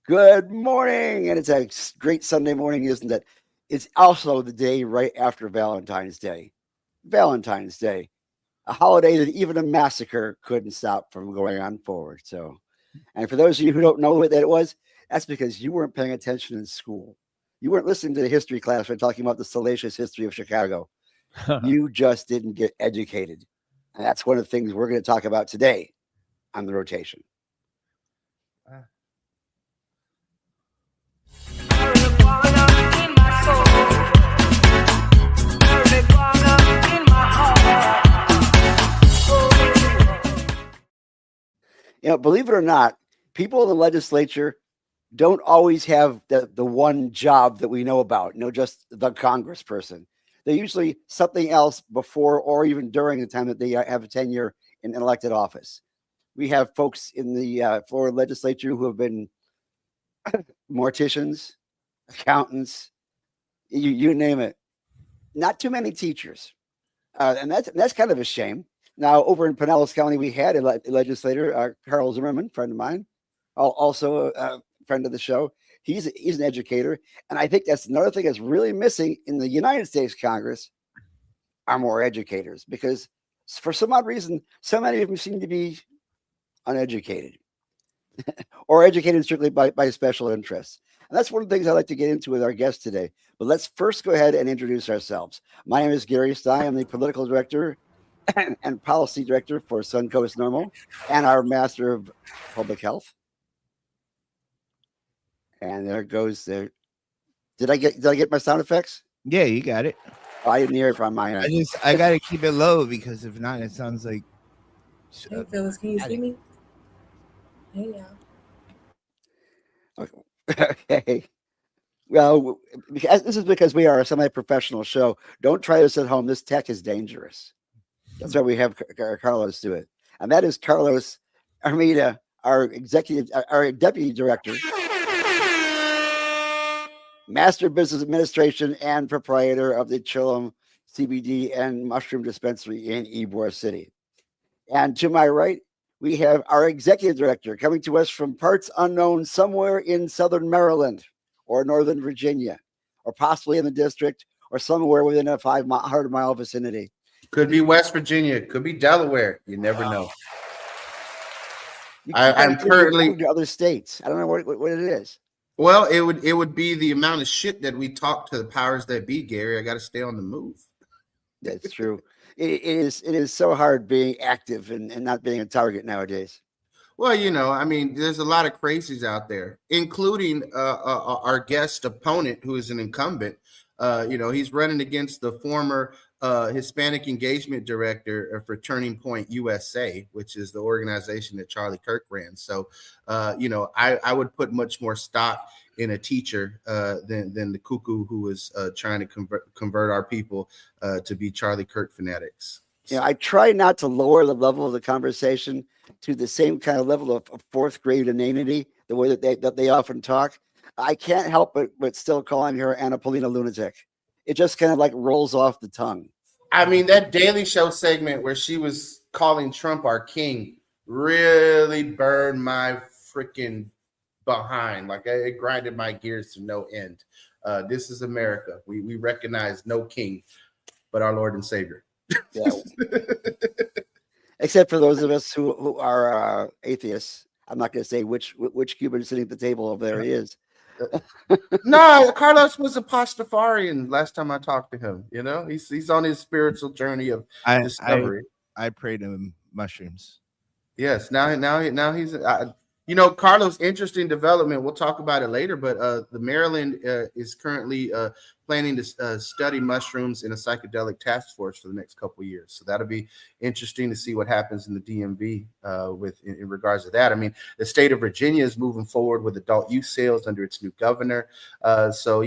Good morning, and it's a great Sunday morning, isn't it? It's also the day right after Valentine's Day. Valentine's Day, a holiday that even a massacre couldn't stop from going on forward. So, and for those of you who don't know what that it was, that's because you weren't paying attention in school. You weren't listening to the history class when talking about the salacious history of Chicago. You just didn't get educated. And that's one of the things we're going to talk about today on the rotation. You know, believe it or not, people in the legislature don't always have the one job that we know about, just the congressperson. They're usually something else before or even during the time that they have a tenure in an elected office. We have folks in the Florida legislature who have been morticians, accountants, you name it. Not too many teachers. And that's kind of a shame. Now, over in Pinellas County, we had a legislator, Carl Zimmerman, friend of mine, also a friend of the show. He's an educator. And I think that's another thing that's really missing in the United States Congress are more educators, because for some odd reason, so many of them seem to be uneducated or educated strictly by special interests. And that's one of the things I'd like to get into with our guest today. But let's first go ahead and introduce ourselves. My name is Gary Stein. I'm the political director and policy director for Suncoast Normal and our master of public health. And there goes there. Did I get my sound effects? Yeah, you got it. Oh, I didn't hear it from my end. I gotta keep it low, because if not, it sounds like. Hey, Phyllis, can you see me? Hey, y'all. Okay. Well, this is because we are a semi-professional show. Don't try this at home. This tech is dangerous. That's why we have Carlos do it. And that is Carlos Armida, our deputy director, master business administration, and proprietor of the Chillum CBD and mushroom dispensary in Ybor City. And to my right, we have our executive director coming to us from parts unknown somewhere in southern Maryland or northern Virginia, or possibly in the district, or somewhere within a 500-mile vicinity. Could be West Virginia, could be Delaware. You never know. I'm currently to other states. I don't know what it is. Well, it would be the amount of shit that we talk to the powers that be, Gary. I got to stay on the move. That's true. It is so hard being active and not being a target nowadays. Well, I mean, there's a lot of crazies out there, including our guest opponent, who is an incumbent. He's running against the former Hispanic engagement director for Turning Point USA, which is the organization that Charlie Kirk ran. So, I would put much more stock in a teacher than the cuckoo who was trying to convert our people to be Charlie Kirk fanatics. I try not to lower the level of the conversation to the same kind of level of fourth grade inanity, the way that they often talk. I can't help but still calling her Anna Paulina lunatic. It just kind of like rolls off the tongue. I mean, that Daily Show segment where she was calling Trump our king really burned my freaking behind. Like, it grinded my gears to no end. This is America. We recognize no king but our Lord and Savior. Yeah. Except for those of us who are atheists. I'm not going to say which Cuban sitting at the table over there he is. No, Carlos was a Pastafarian last time I talked to him. He's on his spiritual journey of discovery. I pray to mushrooms. Yes, now he's Carlos, interesting development. We'll talk about it later, but the Maryland is currently planning to study mushrooms in a psychedelic task force for the next couple of years. So that'll be interesting to see what happens in the DMV in regards to that. I mean, the state of Virginia is moving forward with adult use sales under its new governor. So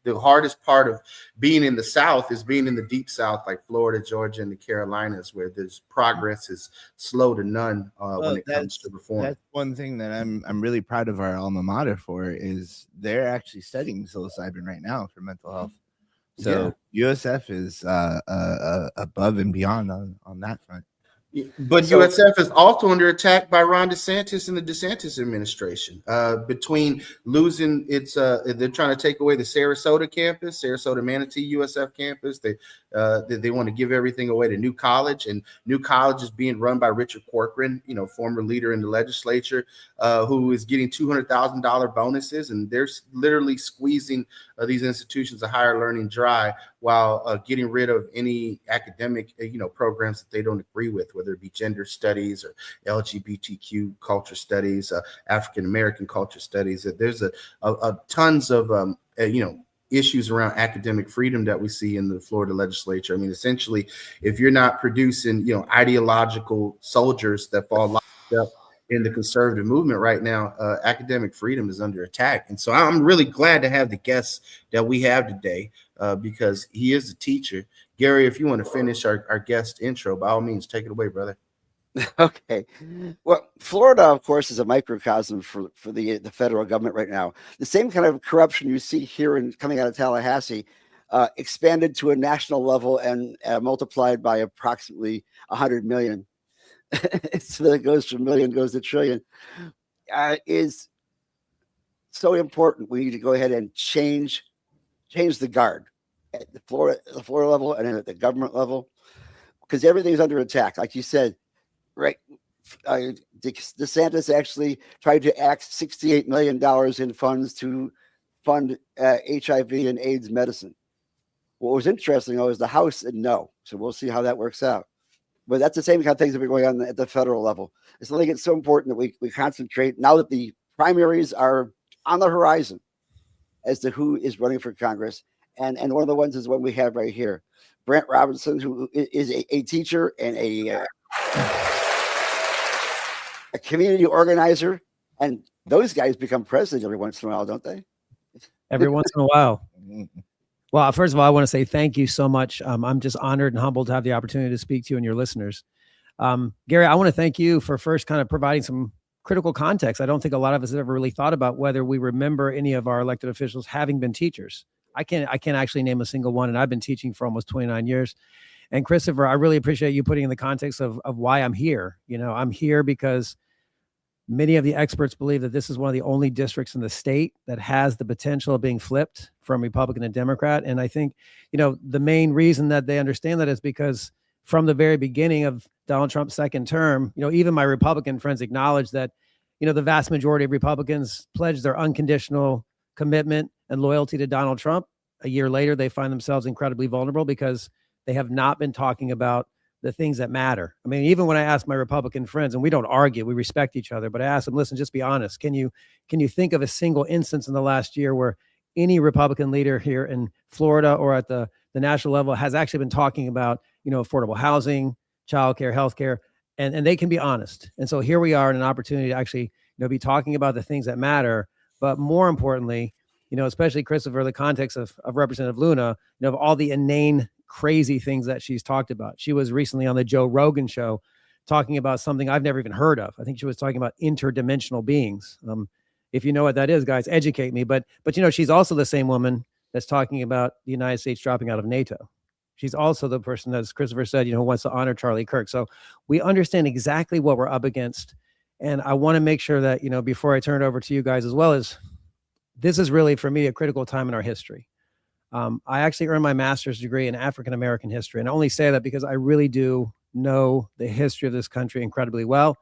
the hardest part of being in the South is being in the deep South, like Florida, Georgia, and the Carolinas, where there's progress is slow to none when it comes to reform. That's one thing that I'm really proud of our alma mater for, is they're actually studying psilocybin right now for mental health. So USF is above and beyond on that front. But So- USF is also under attack by Ron DeSantis and the DeSantis administration. Between losing its, they're trying to take away the Sarasota campus, Sarasota Manatee USF campus. They want to give everything away to New College, and New College is being run by Richard Corcoran, former leader in the legislature, who is getting $200,000 bonuses, and they're literally squeezing these institutions of higher learning dry while getting rid of any academic, programs that they don't agree with, whether it be gender studies or LGBTQ culture studies, African American culture studies. There's a tons of issues around academic freedom that we see in the Florida legislature. I mean, essentially, if you're not producing, ideological soldiers that fall locked up in the conservative movement right now, academic freedom is under attack. And so I'm really glad to have the guests that we have today, because he is a teacher. Gary, if you want to finish our guest intro, by all means, take it away, brother. Okay. Well, Florida, of course, is a microcosm for the federal government right now. The same kind of corruption you see here and coming out of Tallahassee expanded to a national level and multiplied by approximately 100 million. So that goes from million goes to trillion. Is so important. We need to go ahead and change the guard at the Florida level and then at the government level, because everything's under attack. Like you said, right? DeSantis actually tried to axe $68 million in funds to fund HIV and AIDS medicine. What was interesting, though, is the House said no. So we'll see how that works out. But that's the same kind of things that are going on at the federal level. It's like it's so important that we concentrate now that the primaries are on the horizon as to who is running for Congress. And one of the ones is one we have right here. Brandt Robinson, who is a teacher and a community organizer. And those guys become president every once in a while, don't they? Every once in a while. Well, first of all, I want to say thank you so much. I'm just honored and humbled to have the opportunity to speak to you and your listeners. Gary, I want to thank you for first kind of providing some critical context. I don't think a lot of us have ever really thought about whether we remember any of our elected officials having been teachers. I can't actually name a single one, and I've been teaching for almost 29 years. And Christopher, I really appreciate you putting in the context of why I'm here. I'm here because many of the experts believe that this is one of the only districts in the state that has the potential of being flipped from Republican to Democrat. And I think, the main reason that they understand that is because from the very beginning of Donald Trump's second term, even my Republican friends acknowledge that, the vast majority of Republicans pledged their unconditional commitment and loyalty to Donald Trump. A year later, they find themselves incredibly vulnerable because they have not been talking about the things that matter. I mean, even when I ask my Republican friends, and we don't argue, we respect each other, but I ask them, listen, just be honest. Can you think of a single instance in the last year where any Republican leader here in Florida or at the national level has actually been talking about, affordable housing, childcare, healthcare, and they can be honest. And so here we are in an opportunity to actually, be talking about the things that matter. But more importantly, especially Christopher, the context of Representative Luna, of all the inane, crazy things that she's talked about. She was recently on the Joe Rogan show talking about something I've never even heard of. I think she was talking about interdimensional beings. If you know what that is, guys, educate me. But she's also the same woman that's talking about the United States dropping out of NATO. She's also the person, as Christopher said, who wants to honor Charlie Kirk. So we understand exactly what we're up against. And I want to make sure that, before I turn it over to you guys as well, as this is really, for me, a critical time in our history. I actually earned my master's degree in African-American history. And I only say that because I really do know the history of this country incredibly well.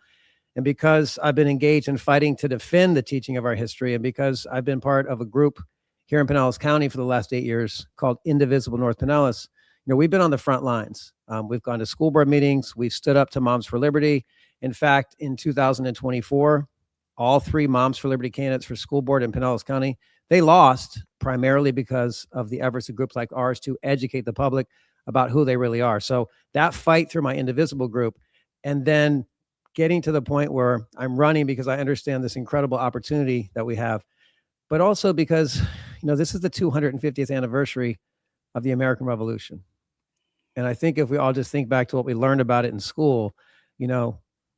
And because I've been engaged in fighting to defend the teaching of our history, and because I've been part of a group here in Pinellas County for the last 8 years called Indivisible North Pinellas, we've been on the front lines. We've gone to school board meetings. We've stood up to Moms for Liberty. In fact, in 2024, all 3 Moms for Liberty candidates for school board in Pinellas County, they lost primarily because of the efforts of groups like ours to educate the public about who they really are. So that fight through my Indivisible group, and then getting to the point where I'm running because I understand this incredible opportunity that we have, but also because, this is the 250th anniversary of the American Revolution. And I think if we all just think back to what we learned about it in school, we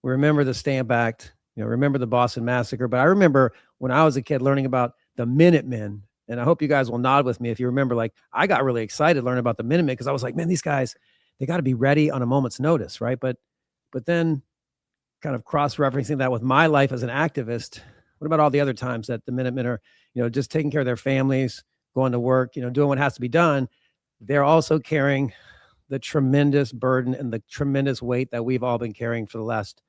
remember the Stamp Act, remember the Boston Massacre. But I remember when I was a kid learning about the Minutemen And I hope you guys will nod with me if you remember, like, I got really excited learning about the Minutemen because I was like, man, these guys, they got to be ready on a moment's notice, right? But then kind of cross-referencing that with my life as an activist, what about all the other times that the Minutemen are, just taking care of their families, going to work, doing what has to be done? They're also carrying the tremendous burden and the tremendous weight that we've all been carrying for the last,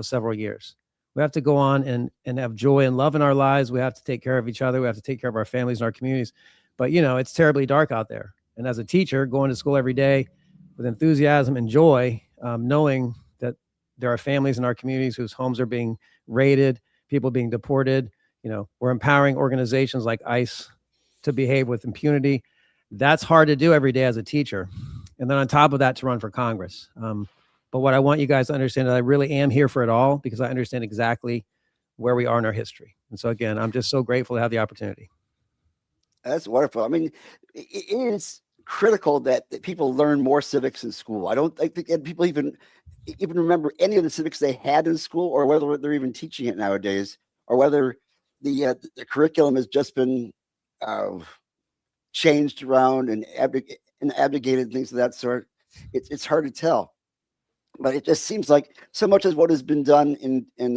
several years. We have to go on and have joy and love in our lives. We have to take care of each other. We have to take care of our families and our communities. But, it's terribly dark out there. And as a teacher, going to school every day with enthusiasm and joy, knowing that there are families in our communities whose homes are being raided, people being deported, we're empowering organizations like ICE to behave with impunity. That's hard to do every day as a teacher. And then on top of that, to run for Congress. But what I want you guys to understand is I really am here for it all because I understand exactly where we are in our history. And so again, I'm just so grateful to have the opportunity. That's wonderful. I mean, it is critical that people learn more civics in school. I don't think people even remember any of the civics they had in school, or whether they're even teaching it nowadays, or whether the curriculum has just been changed around and abrogated, things of that sort. It's hard to tell. But it just seems like so much as what has been done in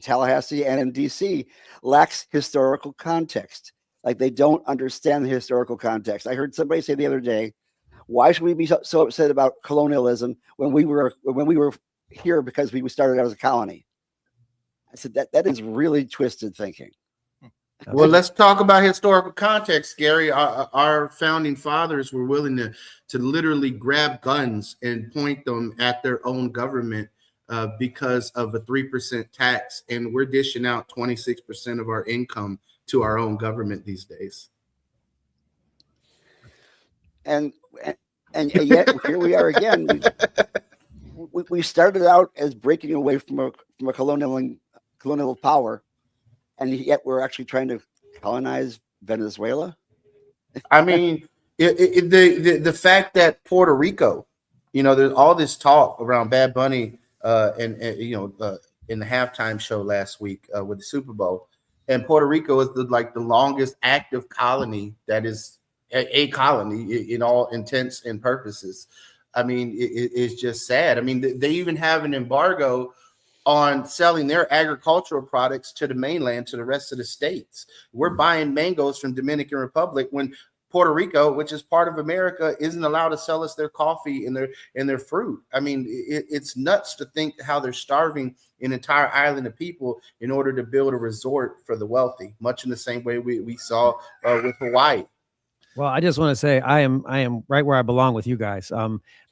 Tallahassee and in DC lacks historical context. Like, they don't understand the historical context. I heard somebody say the other day, why should we be so upset about colonialism when we were here because we started out as a colony? I said that is really twisted thinking. Well, let's talk about historical context, Gary. Our founding fathers were willing to literally grab guns and point them at their own government because of a 3% tax, and we're dishing out 26% of our income to our own government these days. And yet here we are again. We started out as breaking away from a colonial power. And yet we're actually trying to colonize Venezuela. I mean, the fact that Puerto Rico, there's all this talk around Bad Bunny in the halftime show last week with the Super Bowl, and Puerto Rico is the longest active colony that is a colony in all intents and purposes. I mean, it's just sad. I mean, they even have an embargo on selling their agricultural products to the mainland, to the rest of the states. We're buying mangoes from Dominican Republic when Puerto Rico, which is part of America, isn't allowed to sell us their coffee and their fruit. I mean, it's nuts to think how they're starving an entire island of people in order to build a resort for the wealthy, much in the same way we saw with Hawaii. Well, I just want to say I am right where I belong with you guys.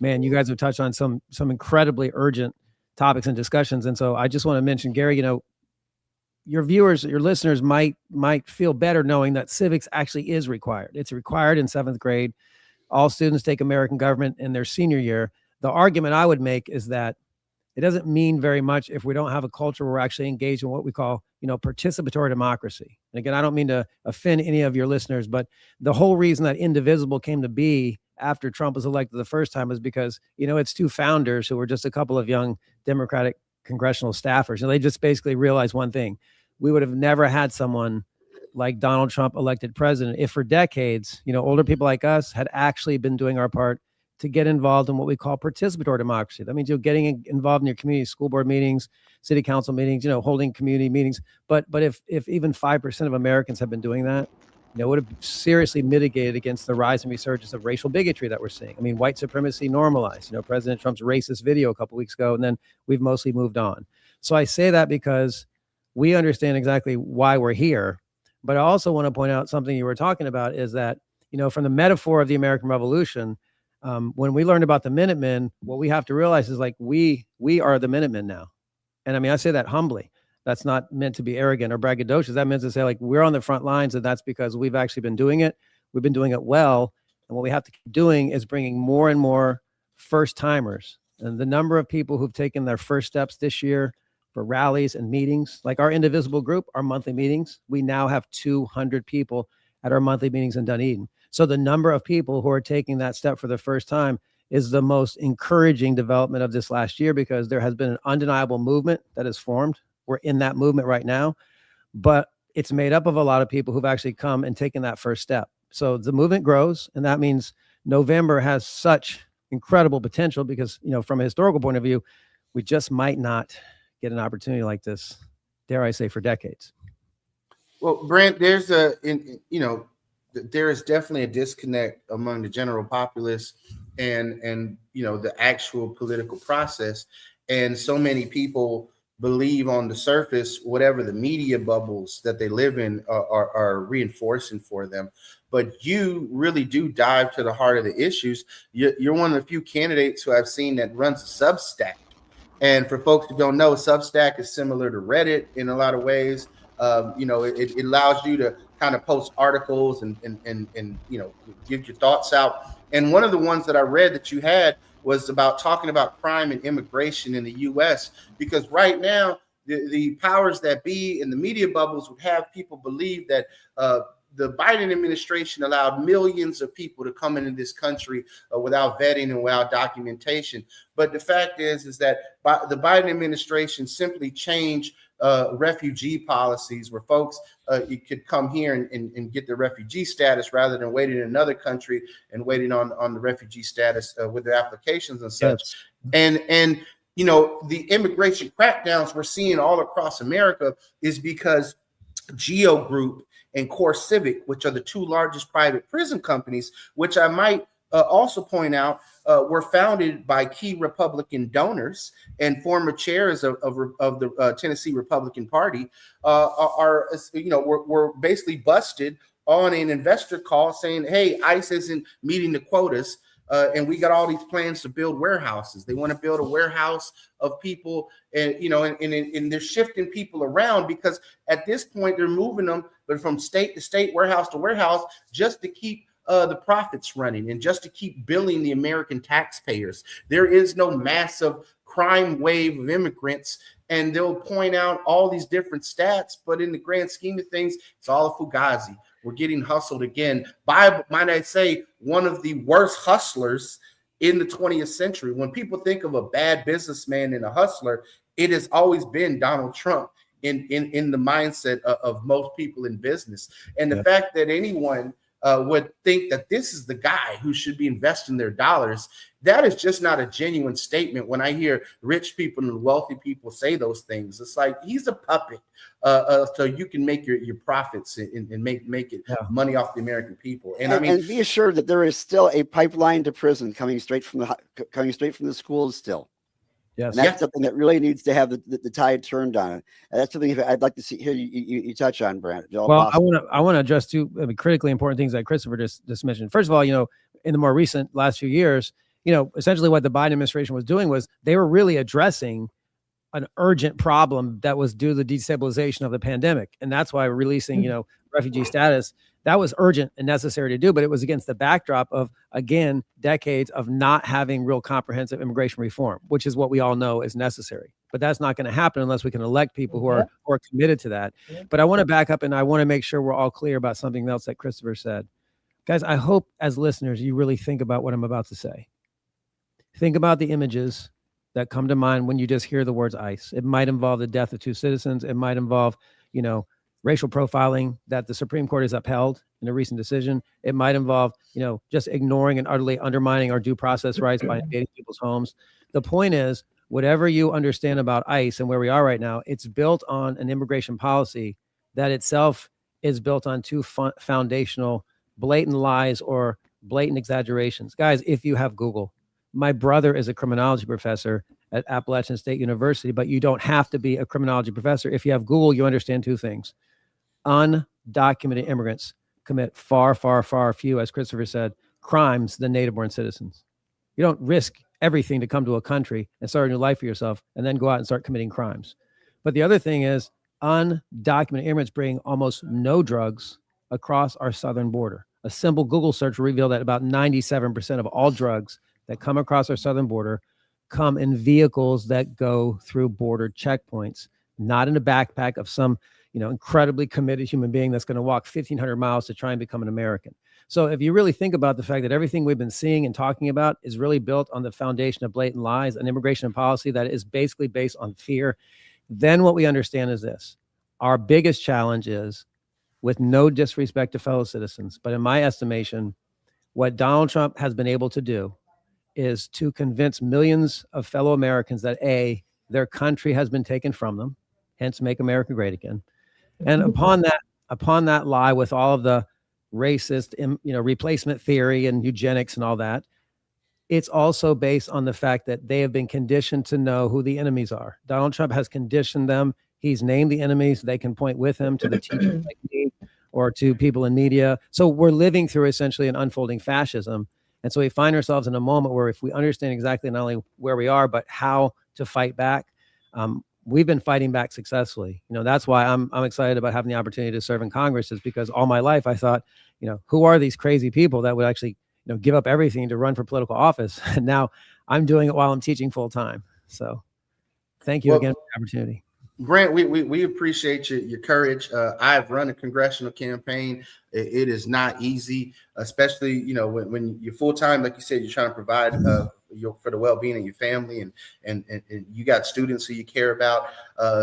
Man, you guys have touched on some incredibly urgent topics and discussions. And so I just want to mention, Gary, your viewers, your listeners might feel better knowing that civics actually is required. It's required in 7th grade. All students take American government in their senior year. The argument I would make is that it doesn't mean very much if we don't have a culture where we're actually engaged in what we call, participatory democracy. And again, I don't mean to offend any of your listeners, but the whole reason that Indivisible came to be after Trump was elected the first time is because, it's two founders who were just a couple of young Democratic congressional staffers. And they just basically realized one thing: we would have never had someone like Donald Trump elected president if for decades, older people like us had actually been doing our part to get involved in what we call participatory democracy. That means you're getting involved in your community, school board meetings, city council meetings, holding community meetings. But if even 5% of Americans have been doing that, it would have seriously mitigated against the rise and resurgence of racial bigotry that we're seeing. I mean, white supremacy normalized, President Trump's racist video a couple of weeks ago, and then we've mostly moved on. So I say that because we understand exactly why we're here. But I also want to point out something you were talking about is that, from the metaphor of the American Revolution, when we learned about the Minutemen, what we have to realize is we are the Minutemen now. And I mean, I say that humbly. That's not meant to be arrogant or braggadocious. That means to say we're on the front lines, and that's because we've actually been doing it. We've been doing it well. And what we have to keep doing is bringing more and more first timers. And the number of people who've taken their first steps this year for rallies and meetings, like our Indivisible group, our monthly meetings, we now have 200 people at our monthly meetings in Dunedin. So the number of people who are taking that step for the first time is the most encouraging development of this last year, because there has been an undeniable movement that has formed. We're in that movement right now, but it's made up of a lot of people who've actually come and taken that first step. So the movement grows, and that means November has such incredible potential because, from a historical point of view, we just might not get an opportunity like this, dare I say, for decades. Well, Brandt, there is definitely a disconnect among the general populace and the actual political process. And so many people believe on the surface whatever the media bubbles that they live in are reinforcing for them. But you really do dive to the heart of the issues. You're one of the few candidates who I've seen that runs a Substack. And for folks who don't know, Substack is similar to Reddit in a lot of ways. It allows you to kind of post articles and give your thoughts out. And one of the ones that I read that you had was about talking about crime and immigration in the U.S. because right now the powers that be in the media bubbles would have people believe that the Biden administration allowed millions of people to come into this country without vetting and without documentation. But the fact is that the Biden administration simply changed refugee policies where folks you could come here and get the refugee status rather than waiting in another country and waiting on the refugee status with their applications and such. Yes. And the immigration crackdowns we're seeing all across America is because Geo Group and Core Civic, which are the two largest private prison companies, which I might also point out were founded by key Republican donors and former chairs of the Tennessee Republican Party, were basically busted on an investor call saying, hey, ICE isn't meeting the quotas. And we got all these plans to build warehouses. They want to build a warehouse of people, and they're shifting people around because at this point they're moving them, but from state to state, warehouse to warehouse, just to keep the profits running and just to keep billing the American taxpayers. There is no massive crime wave of immigrants, and they'll point out all these different stats, but in the grand scheme of things, it's all a fugazi. We're getting hustled again by, might I say, one of the worst hustlers in the 20th century. When people think of a bad businessman and a hustler, it has always been Donald Trump in the mindset of most people in business. And the fact that anyone would think that this is the guy who should be investing their dollars, that is just not a genuine statement. When I hear rich people and wealthy people say those things, it's like he's a puppet so you can make your profits and make it money off the American people. And be assured that there is still a pipeline to prison coming straight from the schools still. Yes. And that's something that really needs to have the tide turned on it. And that's something I'd like to see you touch on, Brandt. Well, I want to address two critically important things that Christopher just mentioned. First of all, in the more recent last few years, essentially what the Biden administration was doing was they were really addressing an urgent problem that was due to the destabilization of the pandemic. And that's why releasing, refugee status, that was urgent and necessary to do, but it was against the backdrop of, again, decades of not having real comprehensive immigration reform, which is what we all know is necessary. But that's not going to happen unless we can elect people who are committed to that. But I want to back up and I want to make sure we're all clear about something else that Christopher said. Guys, I hope as listeners, you really think about what I'm about to say. Think about the images that come to mind when you just hear the words ICE. It might involve the death of 2 citizens. It might involve, racial profiling that the Supreme Court has upheld in a recent decision. It might involve, just ignoring and utterly undermining our due process rights by invading people's homes. The point is, whatever you understand about ICE and where we are right now, it's built on an immigration policy that itself is built on two foundational blatant lies or blatant exaggerations. Guys, if you have Google, my brother is a criminology professor at Appalachian State University, but you don't have to be a criminology professor. If you have Google, you understand two things. Undocumented immigrants commit far, far, far few, as Christopher said, crimes than native-born citizens. You don't risk everything to come to a country and start a new life for yourself and then go out and start committing crimes. But the other thing is undocumented immigrants bring almost no drugs across our southern border. A simple Google search will reveal that about 97% of all drugs that come across our southern border come in vehicles that go through border checkpoints, not in a backpack of some, incredibly committed human being that's going to walk 1,500 miles to try and become an American. So if you really think about the fact that everything we've been seeing and talking about is really built on the foundation of blatant lies, an immigration policy that is basically based on fear, then what we understand is this. Our biggest challenge is, with no disrespect to fellow citizens, but in my estimation, what Donald Trump has been able to do is to convince millions of fellow Americans that A, their country has been taken from them, hence make America great again. And upon that lie with all of the racist, replacement theory and eugenics and all that, it's also based on the fact that they have been conditioned to know who the enemies are. Donald Trump has conditioned them. He's named the enemies. They can point with him to the teachers like me or to people in media. So we're living through essentially an unfolding fascism. And so we find ourselves in a moment where if we understand exactly not only where we are, but how to fight back, we've been fighting back successfully. That's why I'm excited about having the opportunity to serve in Congress, is because all my life I thought, who are these crazy people that would actually, give up everything to run for political office? And now I'm doing it while I'm teaching full time. So thank you again for the opportunity. Brandt, we appreciate your courage. I've run a congressional campaign. It is not easy, especially when you're full time, like you said, you're trying to provide for the well being of your family, and you got students who you care about.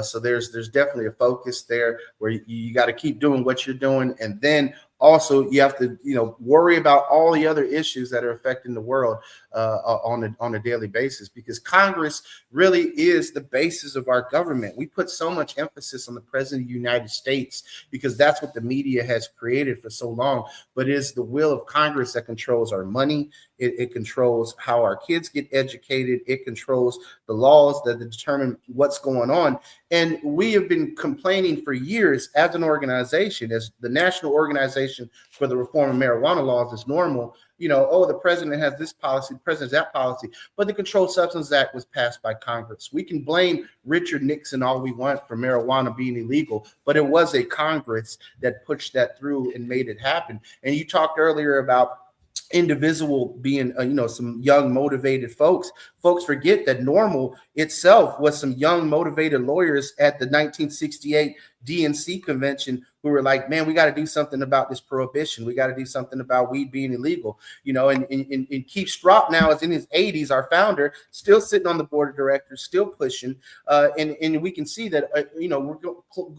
So there's definitely a focus there where you got to keep doing what you're doing, and then also you have to worry about all the other issues that are affecting the world on a daily basis, because Congress really is the basis of our government. We put so much emphasis on the president of the United States because that's what the media has created for so long, but it is the will of Congress that controls our money. It controls how our kids get educated. It controls the laws that determine what's going on. And we have been complaining for years as an organization, as the National Organization for the Reform of Marijuana Laws is normal. The president has this policy, the president has that policy, but the Controlled Substances Act was passed by Congress. We can blame Richard Nixon all we want for marijuana being illegal, but it was a Congress that pushed that through and made it happen. And you talked earlier about individual being some young motivated folks forget that NORML itself was some young motivated lawyers at the 1968 DNC convention who were like, man, we got to do something about this prohibition. We got to do something about weed being illegal, and Keith Straught now is in his 80s, our founder, still sitting on the board of directors, still pushing. And we can see that, we're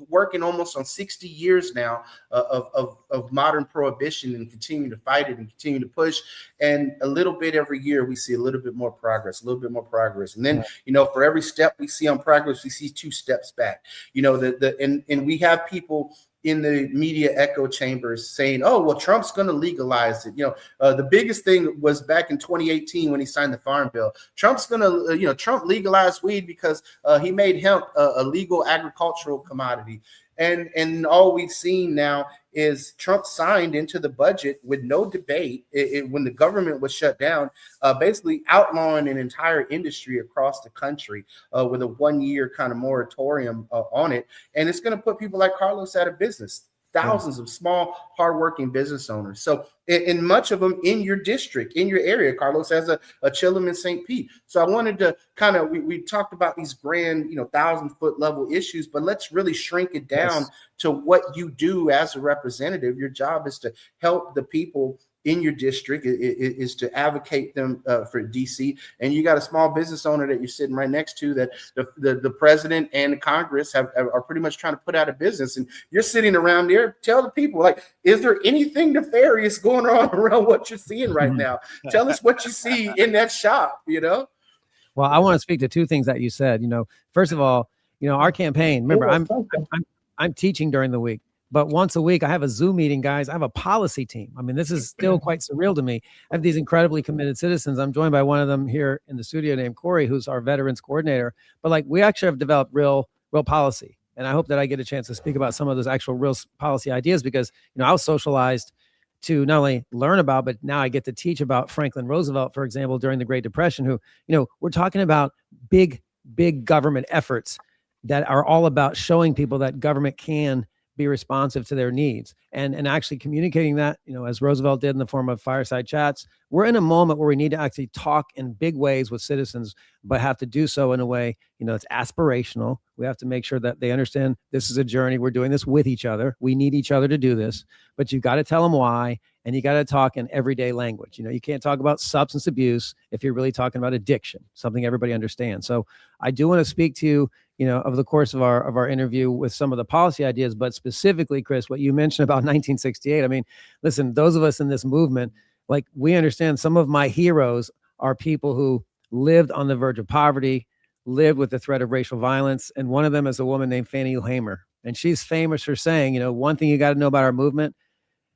working almost on 60 years now of modern prohibition, and continue to fight it and continue to push. And a little bit every year, we see a little bit more progress. And then, for every step we see on progress, we see 2 steps back, and we have people in the media echo chambers saying, oh, well, Trump's going to legalize it. The biggest thing was back in 2018 when he signed the Farm Bill. Trump's going to, Trump legalized weed because he made hemp a legal agricultural commodity. And all we've seen now is Trump signed into the budget with no debate when the government was shut down, basically outlawing an entire industry across the country with a 1-year kind of moratorium on it. And it's going to put people like Carlos out of business. Thousands of small, hardworking business owners. So, and much of them in your district, in your area. Carlos has a chillum in St. Pete. So I wanted to kind of, we talked about these grand, 1,000-foot level issues, but let's really shrink it down to what you do as a representative. Your job is to help the people in your district, is to advocate them for DC. And you got a small business owner that you're sitting right next to that the president and the Congress are pretty much trying to put out of business. And you're sitting around there, tell the people, like, is there anything nefarious going on around what you're seeing right now? Tell us what you see in that shop, Well, I want to speak to 2 things that you said. First of all, our campaign, remember, I'm teaching during the week. But once a week, I have a Zoom meeting, guys. I have a policy team. I mean, this is still quite surreal to me. I have these incredibly committed citizens. I'm joined by one of them here in the studio named Corey, who's our veterans coordinator. But we actually have developed real policy. And I hope that I get a chance to speak about some of those actual real policy ideas, because, I was socialized to not only learn about, but now I get to teach about Franklin Roosevelt, for example, during the Great Depression, who, we're talking about big government efforts that are all about showing people that government can be responsive to their needs, and actually communicating that, as Roosevelt did in the form of fireside chats. We're in a moment where we need to actually talk in big ways with citizens, but have to do so in a way, it's aspirational. We have to make sure that they understand this is a journey. We're doing this with each other. We need each other to do this, but you've got to tell them why, and you got to talk in everyday language. You can't talk about substance abuse if you're really talking about addiction, something everybody understands. So I do want to speak to over the course of our interview with some of the policy ideas, but specifically, Chris, what you mentioned about 1968. I mean, listen, those of us in this movement, like, we understand some of my heroes are people who lived on the verge of poverty, lived with the threat of racial violence. And one of them is a woman named Fannie Lou Hamer. And she's famous for saying, one thing you got to know about our movement,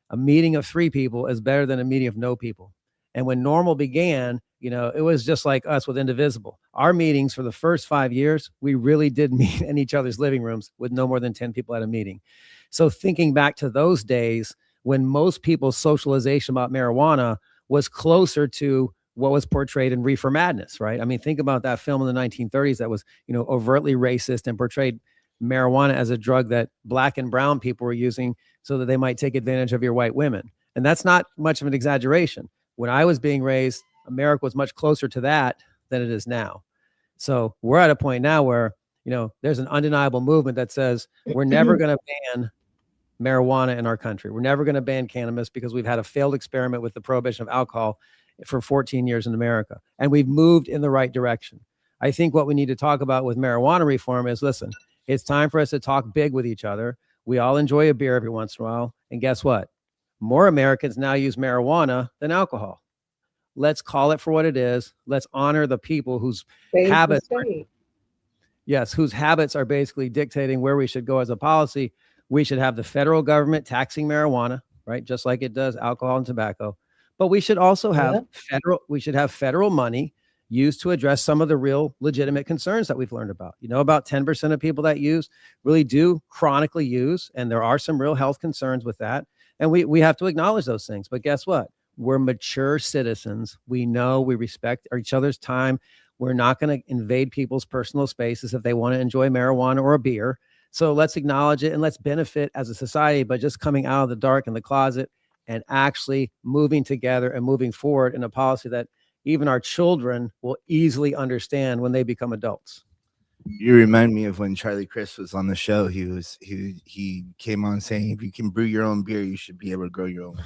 a meeting of 3 people is better than a meeting of no people. And when Normal began, it was just like us with Indivisible. Our meetings for the first 5 years, we really did meet in each other's living rooms with no more than 10 people at a meeting. So thinking back to those days when most people's socialization about marijuana was closer to what was portrayed in Reefer Madness, right? I mean, think about that film in the 1930s that was, overtly racist and portrayed marijuana as a drug that Black and brown people were using so that they might take advantage of your white women. And that's not much of an exaggeration. When I was being raised, America was much closer to that than it is now. So we're at a point now where, there's an undeniable movement that says we're never going to ban marijuana in our country. We're never going to ban cannabis because we've had a failed experiment with the prohibition of alcohol for 14 years in America. And we've moved in the right direction. I think what we need to talk about with marijuana reform is, listen, it's time for us to talk big with each other. We all enjoy a beer every once in a while. And guess what? More Americans now use marijuana than alcohol. Let's call it for what it is. Let's honor the people whose habits are basically dictating where we should go as a policy. We should have the federal government taxing marijuana, right? Just like it does alcohol and tobacco. But we should also have federal money used to address some of the real legitimate concerns that we've learned about. About 10% of people that use really do chronically use, and there are some real health concerns with that. And we have to acknowledge those things. But guess what? We're mature citizens. We know we respect each other's time. We're not going to invade people's personal spaces if they want to enjoy marijuana or a beer. So let's acknowledge it and let's benefit as a society by just coming out of the dark in the closet and actually moving together and moving forward in a policy that even our children will easily understand when they become adults. You remind me of when Charlie Chris was on the show. He came on saying, if you can brew your own beer, you should be able to grow your own.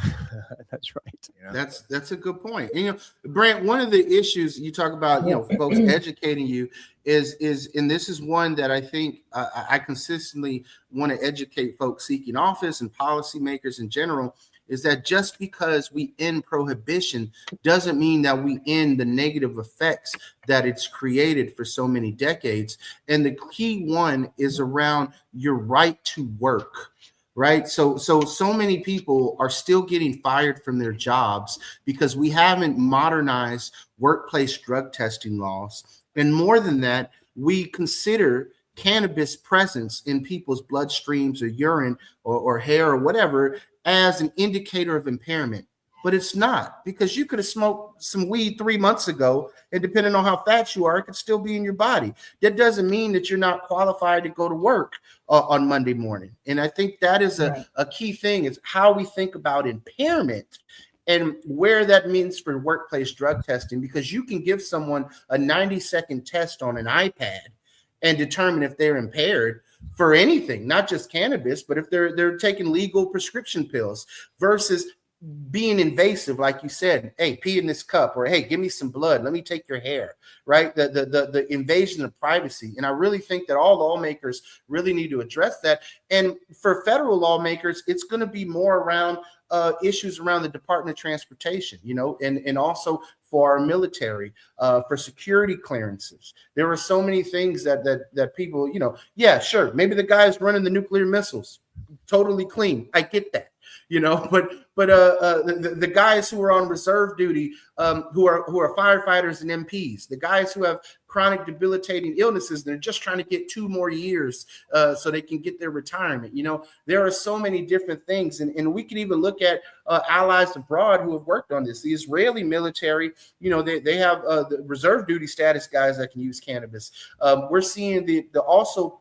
That's right. That's a good point. And, Brandt, one of the issues you talk about, folks educating you is, and this is one that I think I consistently want to educate folks seeking office and policymakers in general, is that just because we end prohibition doesn't mean that we end the negative effects that it's created for so many decades. And the key one is around your right to work, right? So many people are still getting fired from their jobs because we haven't modernized workplace drug testing laws. And more than that, we consider cannabis presence in people's bloodstreams or urine or hair or whatever as an indicator of impairment. But it's not, because you could have smoked some weed 3 months ago, and depending on how fat you are, it could still be in your body. That doesn't mean that you're not qualified to go to work on Monday morning. And I think that is a key thing, is how we think about impairment and where that means for workplace drug testing, because you can give someone a 90-second test on an iPad and determine if they're impaired for anything, not just cannabis, but if they're taking legal prescription pills, versus being invasive, like you said, hey, pee in this cup, or hey, give me some blood, let me take your hair, right? The invasion of privacy. And I really think that all lawmakers really need to address that. And for federal lawmakers, it's going to be more around issues around the Department of Transportation, and also for our military, for security clearances. There are so many things that people, yeah, sure, maybe the guy's running the nuclear missiles, totally clean. I get that. But the guys who are on reserve duty, who are firefighters and MPs, the guys who have chronic debilitating illnesses, they're just trying to get 2 more years so they can get their retirement. There are so many different things, and we can even look at allies abroad who have worked on this. The Israeli military, they have the reserve duty status guys that can use cannabis. We're seeing the also,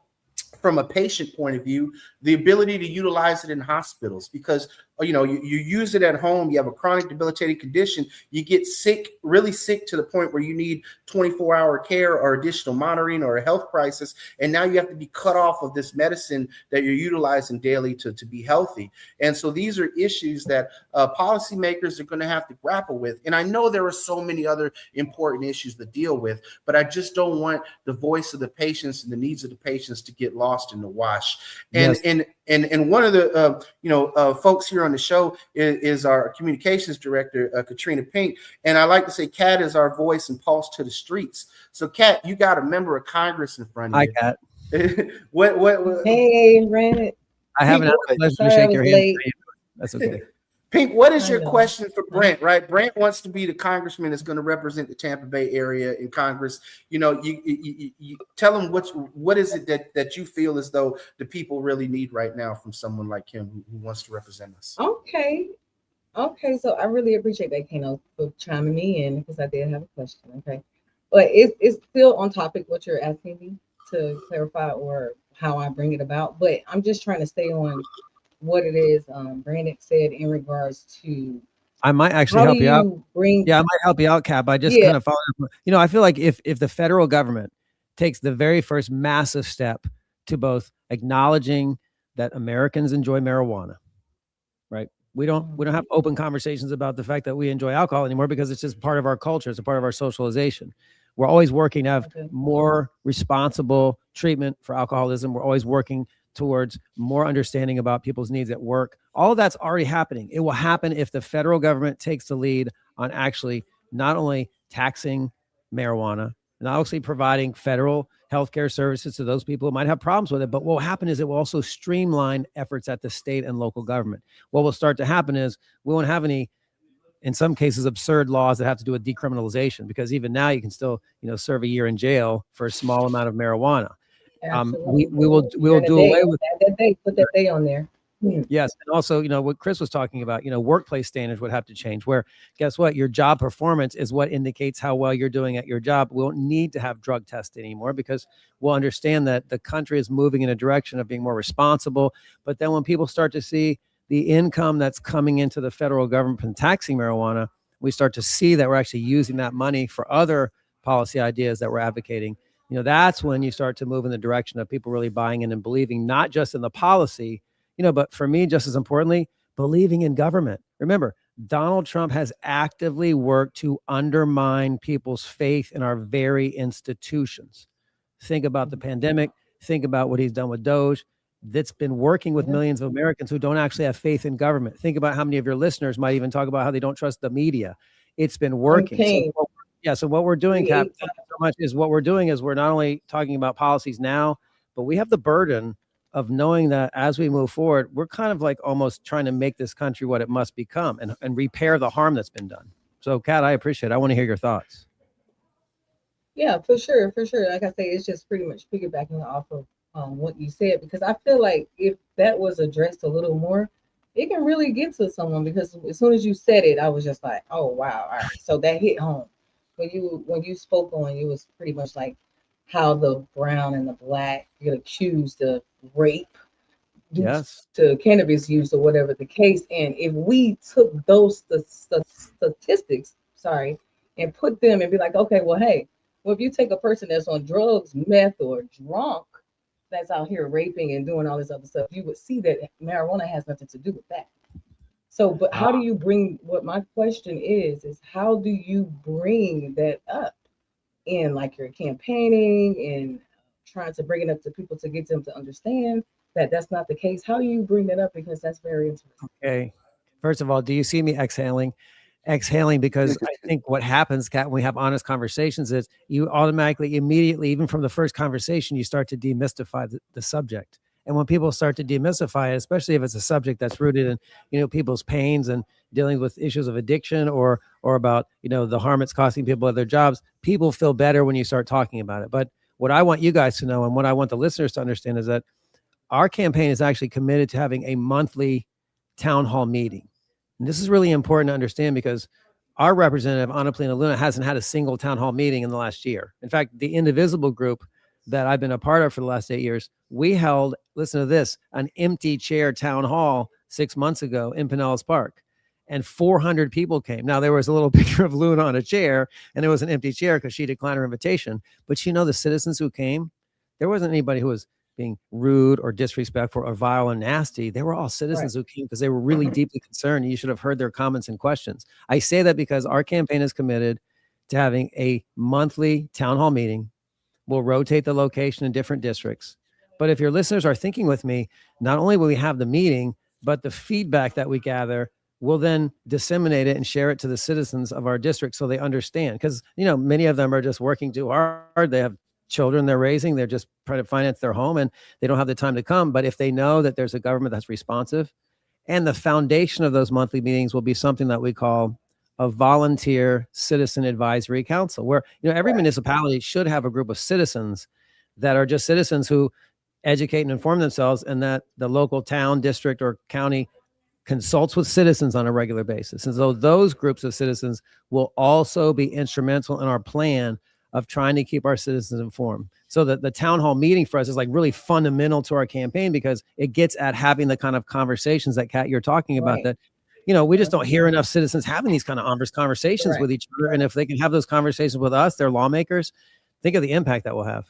from a patient point of view, the ability to utilize it in hospitals, because you use it at home, you have a chronic debilitating condition, you get sick, really sick, to the point where you need 24-hour care or additional monitoring or a health crisis, and now you have to be cut off of this medicine that you're utilizing daily to be healthy. And so these are issues that policymakers are going to have to grapple with. And I know there are so many other important issues to deal with, but I just don't want the voice of the patients and the needs of the patients to get lost in the wash. And Yes. and one of the folks here on the show is our communications director, Katrina Pink. And I like to say Kat is our voice and pulse to the streets. So Kat, you got a member of Congress in front of you. Hi, Kat. what Hey, Brandon. I haven't had the pleasure to Sorry, shake I your was hand. late. That's okay. Pink, what is I your know. question for Brandt, right? Brandt wants to be the congressman that's going to represent the Tampa Bay area in Congress. You tell him what is it that you feel as though the people really need right now from someone like him who wants to represent us. Okay. So I really appreciate that, Kano, for chiming me in, because I did have a question. Okay. But it's still on topic what you're asking me to clarify or how I bring it about. But I'm just trying to stay on what it is Brandon said in regards to I might actually how help do you out. you bring. Yeah, I might help you out, Cap. I just Yeah. kind of follow up. I feel like if the federal government takes the very first massive step to both acknowledging that Americans enjoy marijuana, right? We don't have open conversations about the fact that we enjoy alcohol anymore because it's just part of our culture. It's a part of our socialization. We're always working to have more responsible treatment for alcoholism. We're always working towards more understanding about people's needs at work. All of that's already happening. It will happen if the federal government takes the lead on actually not only taxing marijuana, not actually providing federal healthcare services to those people who might have problems with it, but what will happen is it will also streamline efforts at the state and local government. What will start to happen is we won't have any, in some cases, absurd laws that have to do with decriminalization, because even now you can still, serve a year in jail for a small amount of marijuana. We will do away with that day. Put that day on there. Yes. And also, what Chris was talking about, workplace standards would have to change, where guess what? Your job performance is what indicates how well you're doing at your job. We won't need to have drug tests anymore because we'll understand that the country is moving in a direction of being more responsible. But then when people start to see the income that's coming into the federal government from taxing marijuana, we start to see that we're actually using that money for other policy ideas that we're advocating. That's when you start to move in the direction of people really buying in and believing, not just in the policy, but for me, just as importantly, believing in government. Remember, Donald Trump has actively worked to undermine people's faith in our very institutions. Think about the pandemic. Think about what he's done with Doge. That's been working with millions of Americans who don't actually have faith in government. Think about how many of your listeners might even talk about how they don't trust the media. It's been working. Okay. So what we're doing, Cap, thank you so much, is what we're doing is we're not only talking about policies now, but we have the burden of knowing that as we move forward, we're kind of like almost trying to make this country what it must become and repair the harm that's been done. So, Kat, I appreciate it. I want to hear your thoughts. Yeah, for sure. Like I say, it's just pretty much piggybacking off of what you said, because I feel like if that was addressed a little more, it can really get to someone, because as soon as you said it, I was just like, oh, wow. All right. So that hit home. When you spoke on, it was pretty much like how the brown and the black get accused of rape to cannabis use or whatever the case. And if we took those statistics, and put them and be like, okay, well, hey, if you take a person that's on drugs, meth, or drunk, that's out here raping and doing all this other stuff, you would see that marijuana has nothing to do with that. So, but how do you bring, what my question is how do you bring that up in like your campaigning and trying to bring it up to people to get them to understand that that's not the case? How do you bring that up? Because that's very interesting. Okay. First of all, do you see me exhaling? Exhaling, because I think what happens, Kat, when we have honest conversations is you automatically, immediately, even from the first conversation, you start to demystify the subject. And when people start to demystify it, especially if it's a subject that's rooted in, people's pains and dealing with issues of addiction or about, the harm it's costing people at their jobs, people feel better when you start talking about it. But what I want you guys to know, and what I want the listeners to understand, is that our campaign is actually committed to having a monthly town hall meeting. And this is really important to understand, because our representative, Ana Luna, hasn't had a single town hall meeting in the last year. In fact, the Indivisible group that I've been a part of for the last 8 years, we held, listen to this, an empty chair town hall 6 months ago in Pinellas Park. And 400 people came. Now, there was a little picture of Luna on a chair, and it was an empty chair because she declined her invitation. But the citizens who came, there wasn't anybody who was being rude or disrespectful or vile and nasty. They were all citizens who came because they were really deeply concerned. And you should have heard their comments and questions. I say that because our campaign is committed to having a monthly town hall meeting. We'll rotate the location in different districts. But if your listeners are thinking with me, not only will we have the meeting, but the feedback that we gather, we'll then disseminate it and share it to the citizens of our district so they understand. Because, many of them are just working too hard. They have children they're raising. They're just trying to finance their home and they don't have the time to come. But if they know that there's a government that's responsive, and the foundation of those monthly meetings will be something that we call a volunteer citizen advisory council, where, every municipality should have a group of citizens that are just citizens who educate and inform themselves, and that the local town, district, or county consults with citizens on a regular basis. And so those groups of citizens will also be instrumental in our plan of trying to keep our citizens informed. So that the town hall meeting for us is like really fundamental to our campaign, because it gets at having the kind of conversations that, Kat, you're talking about, that, we just don't hear enough citizens having these kind of honest conversations with each other. And if they can have those conversations with us, their lawmakers, think of the impact that we'll have.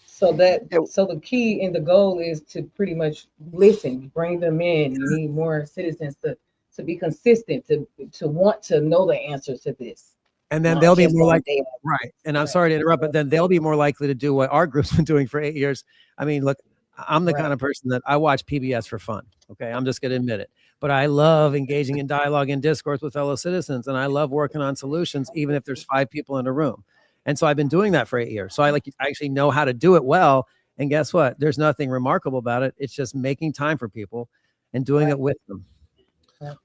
So the key and the goal is to pretty much listen, bring them in. You need more citizens to be consistent, to want to know the answers to this. And then they'll be more likely, right. And I'm sorry to interrupt, but then they'll be more likely to do what our group's been doing for 8 years. I mean, look, I'm the kind of person that I watch PBS for fun. Okay. I'm just going to admit it, but I love engaging in dialogue and discourse with fellow citizens. And I love working on solutions, even if there's 5 people in a room. And so I've been doing that for 8 years. So I actually know how to do it well. And guess what? There's nothing remarkable about it. It's just making time for people and doing it with them.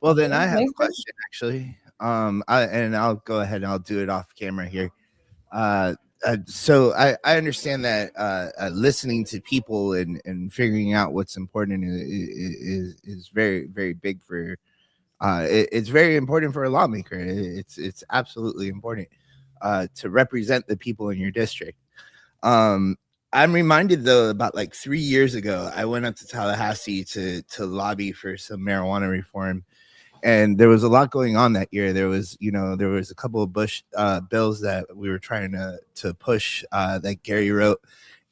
Well, then I have a question, actually. I'll go ahead and I'll do it off camera here. So I understand that listening to people and figuring out what's important is very, very big for. It's very important for a lawmaker. It's absolutely important to represent the people in your district. I'm reminded, though, about like 3 years ago, I went up to Tallahassee to lobby for some marijuana reform. And there was a lot going on that year. There was a couple of Bush bills that we were trying to push that Gary wrote.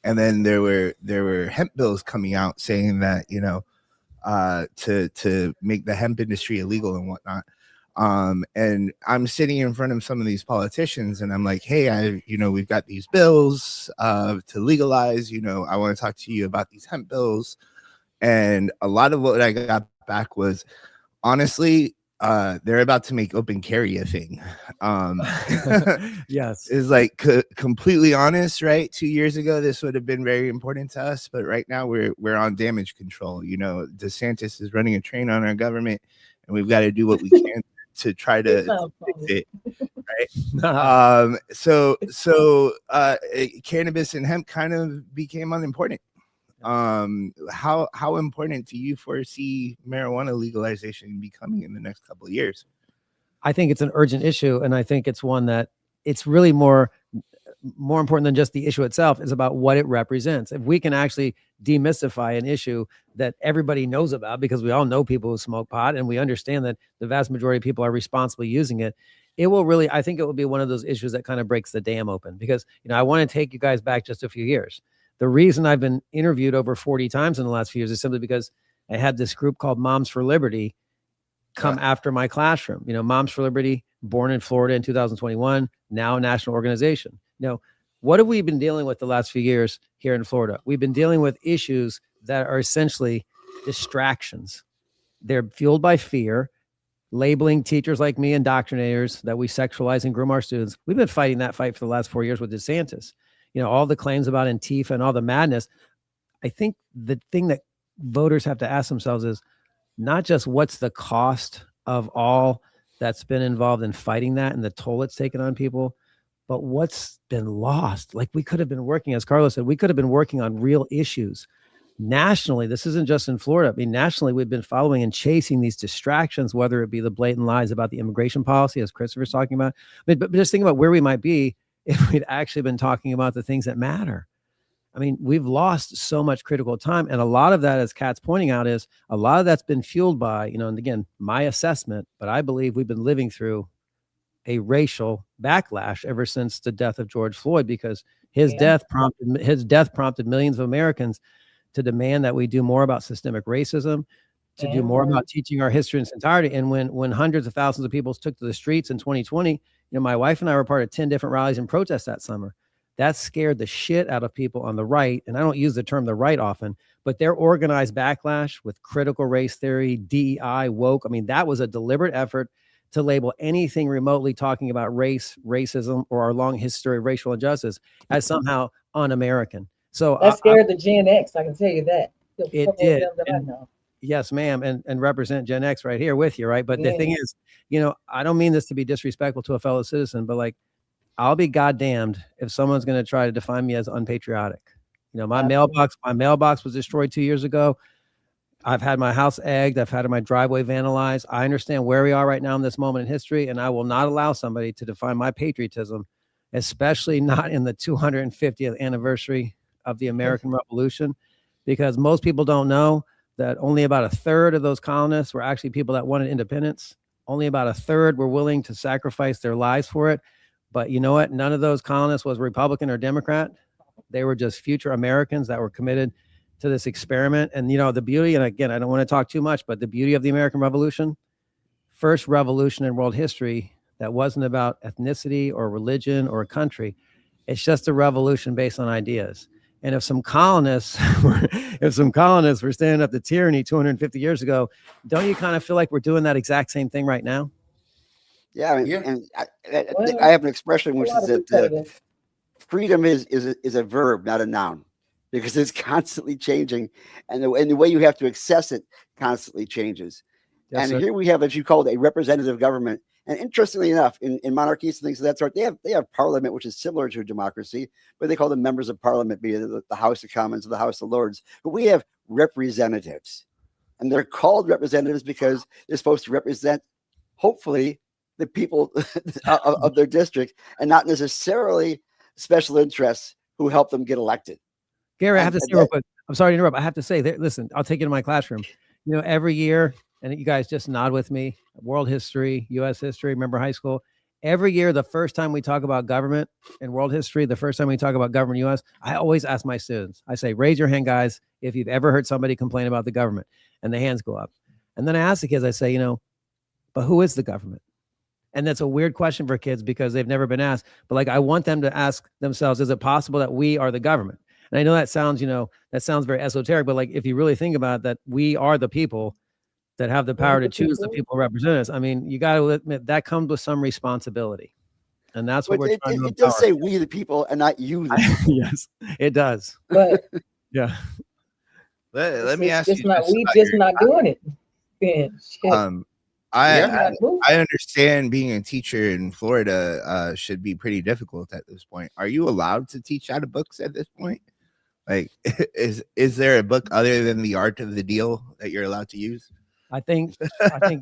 And then there were hemp bills coming out saying that, to make the hemp industry illegal and whatnot. And I'm sitting in front of some of these politicians and I'm like, hey, we've got these bills to legalize, I want to talk to you about these hemp bills. And a lot of what I got back was, honestly, they're about to make open carry a thing. Yes. It's like completely honest, right? 2 years ago, this would have been very important to us, but right now we're on damage control. DeSantis is running a train on our government, and we've got to do what we can to try to fix it, right? So cannabis and hemp kind of became unimportant. How important do you foresee marijuana legalization becoming in the next couple of years? I think it's an urgent issue, and I think it's one that it's really more important than just the issue itself. Is about what it represents. If we can actually demystify an issue that everybody knows about, because we all know people who smoke pot and we understand that the vast majority of people are responsibly using it, it will really, I think it will be one of those issues that kind of breaks the dam open. Because, I want to take you guys back just a few years. The reason I've been interviewed over 40 times in the last few years is simply because I had this group called Moms for Liberty come after my classroom. Moms for Liberty, born in Florida in 2021, now a national organization. What have we been dealing with the last few years here in Florida? We've been dealing with issues that are essentially distractions. They're fueled by fear, labeling teachers like me indoctrinators, that we sexualize and groom our students. We've been fighting that fight for the last 4 years with DeSantis. All the claims about Antifa and all the madness. I think the thing that voters have to ask themselves is not just what's the cost of all that's been involved in fighting that and the toll it's taken on people, but what's been lost. Like, we could have been working, as Carlos said, we could have been working on real issues nationally. This isn't just in Florida. I mean, nationally, we've been following and chasing these distractions, whether it be the blatant lies about the immigration policy, as Christopher's talking about. But just think about where we might be if we'd actually been talking about the things that matter. I mean, we've lost so much critical time. And a lot of that, as Kat's pointing out, is a lot of that's been fueled by, and again, my assessment, but I believe we've been living through a racial backlash ever since the death of George Floyd, because his death prompted millions of Americans to demand that we do more about systemic racism, to do more about teaching our history in its entirety. And when hundreds of thousands of people took to the streets in 2020, my wife and I were part of 10 different rallies and protests that summer. That scared the shit out of people on the right. And I don't use the term the right often, but their organized backlash with critical race theory, DEI, woke. I mean, that was a deliberate effort to label anything remotely talking about race, racism, or our long history of racial injustice as somehow un-American. So that scared the Gen X, I can tell you that. It did. Yes, ma'am. And represent Gen X right here with you, right? But the thing is, I don't mean this to be disrespectful to a fellow citizen, but like, I'll be goddamned if someone's going to try to define me as unpatriotic. My mailbox was destroyed 2 years ago. I've had my house egged. I've had my driveway vandalized. I understand where we are right now in this moment in history, and I will not allow somebody to define my patriotism, especially not in the 250th anniversary of the American Revolution, because most people don't know that only about a third of those colonists were actually people that wanted independence. Only about a third were willing to sacrifice their lives for it. But you know what? None of those colonists was Republican or Democrat. They were just future Americans that were committed to this experiment. And, the beauty, and again, I don't want to talk too much, but the beauty of the American Revolution, first revolution in world history that wasn't about ethnicity or religion or a country. It's just a revolution based on ideas. And if some colonists were standing up to tyranny 250 years ago, don't you kind of feel like we're doing that exact same thing right now? Yeah, and I have an expression which is that freedom is a verb, not a noun, because it's constantly changing, and the way you have to access it constantly changes. Yes, and here we have, as you call it, a representative government. And interestingly enough, in monarchies and things of that sort, they have parliament, which is similar to a democracy, but they call them members of parliament, be it the House of Commons or the House of Lords. But we have representatives, and they're called representatives because they're supposed to represent, hopefully, the people of their district, and not necessarily special interests who help them get elected. Gary, I have to say real quick. I'm sorry to interrupt. I have to say, listen, I'll take you to my classroom. Every year, and you guys just nod with me, world history, U.S. history, remember high school? Every year, the first time we talk about government and world history, the first time we talk about government U.S., I always ask my students, I say, raise your hand, guys, if you've ever heard somebody complain about the government. And the hands go up. And then I ask the kids, I say, but who is the government? And that's a weird question for kids because they've never been asked. But like, I want them to ask themselves, is it possible that we are the government? And I know that sounds, very esoteric, but like, if you really think about it, that we are the people that have the power to choose the people who represent us. I mean, you got to admit that comes with some responsibility. And that's what we're trying to It does say we the people and not you the people. Yes, it does. But yeah. Let me ask you. We just not doing it. I understand being a teacher in Florida should be pretty difficult at this point. Are you allowed to teach out of books at this point? Like, is there a book other than The Art of the Deal that you're allowed to use? I think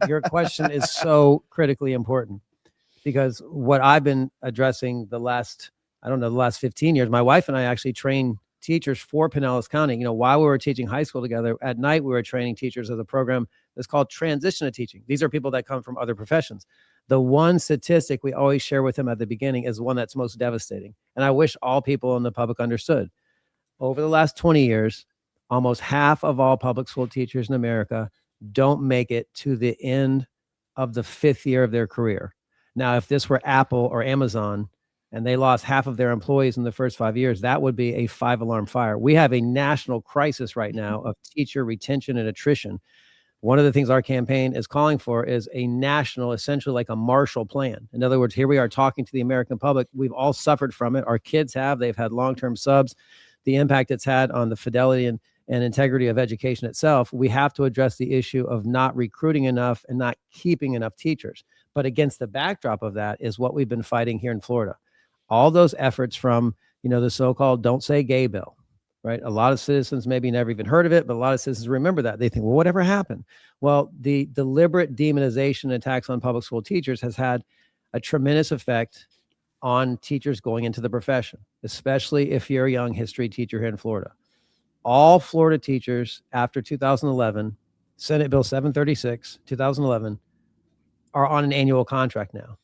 your question is so critically important, because what I've been addressing the last 15 years, my wife and I actually trained teachers for Pinellas County. While we were teaching high school together, at night we were training teachers of the program that's called Transition to Teaching. These are people that come from other professions. The one statistic we always share with them at the beginning is one that's most devastating. And I wish all people in the public understood. Over the last 20 years, almost half of all public school teachers in America don't make it to the end of the 5th year of their career. Now, if this were Apple or Amazon and they lost half of their employees in the first 5 years, that would be a 5-alarm fire. We have a national crisis right now of teacher retention and attrition. One of the things our campaign is calling for is a national, essentially like a Marshall Plan. In other words, here we are talking to the American public. We've all suffered from it. Our kids have. They've had long-term subs. The impact it's had on the fidelity and integrity of education itself. We have to address the issue of not recruiting enough and not keeping enough teachers. But against the backdrop of that is what we've been fighting here in Florida. All those efforts from, the so-called Don't Say Gay bill, right? A lot of citizens maybe never even heard of it, but a lot of citizens remember that. They think, well, whatever happened? Well, the deliberate demonization and attacks on public school teachers has had a tremendous effect on teachers going into the profession, especially if you're a young history teacher here in Florida. All Florida teachers after 2011, Senate Bill 736, 2011, are on an annual contract now.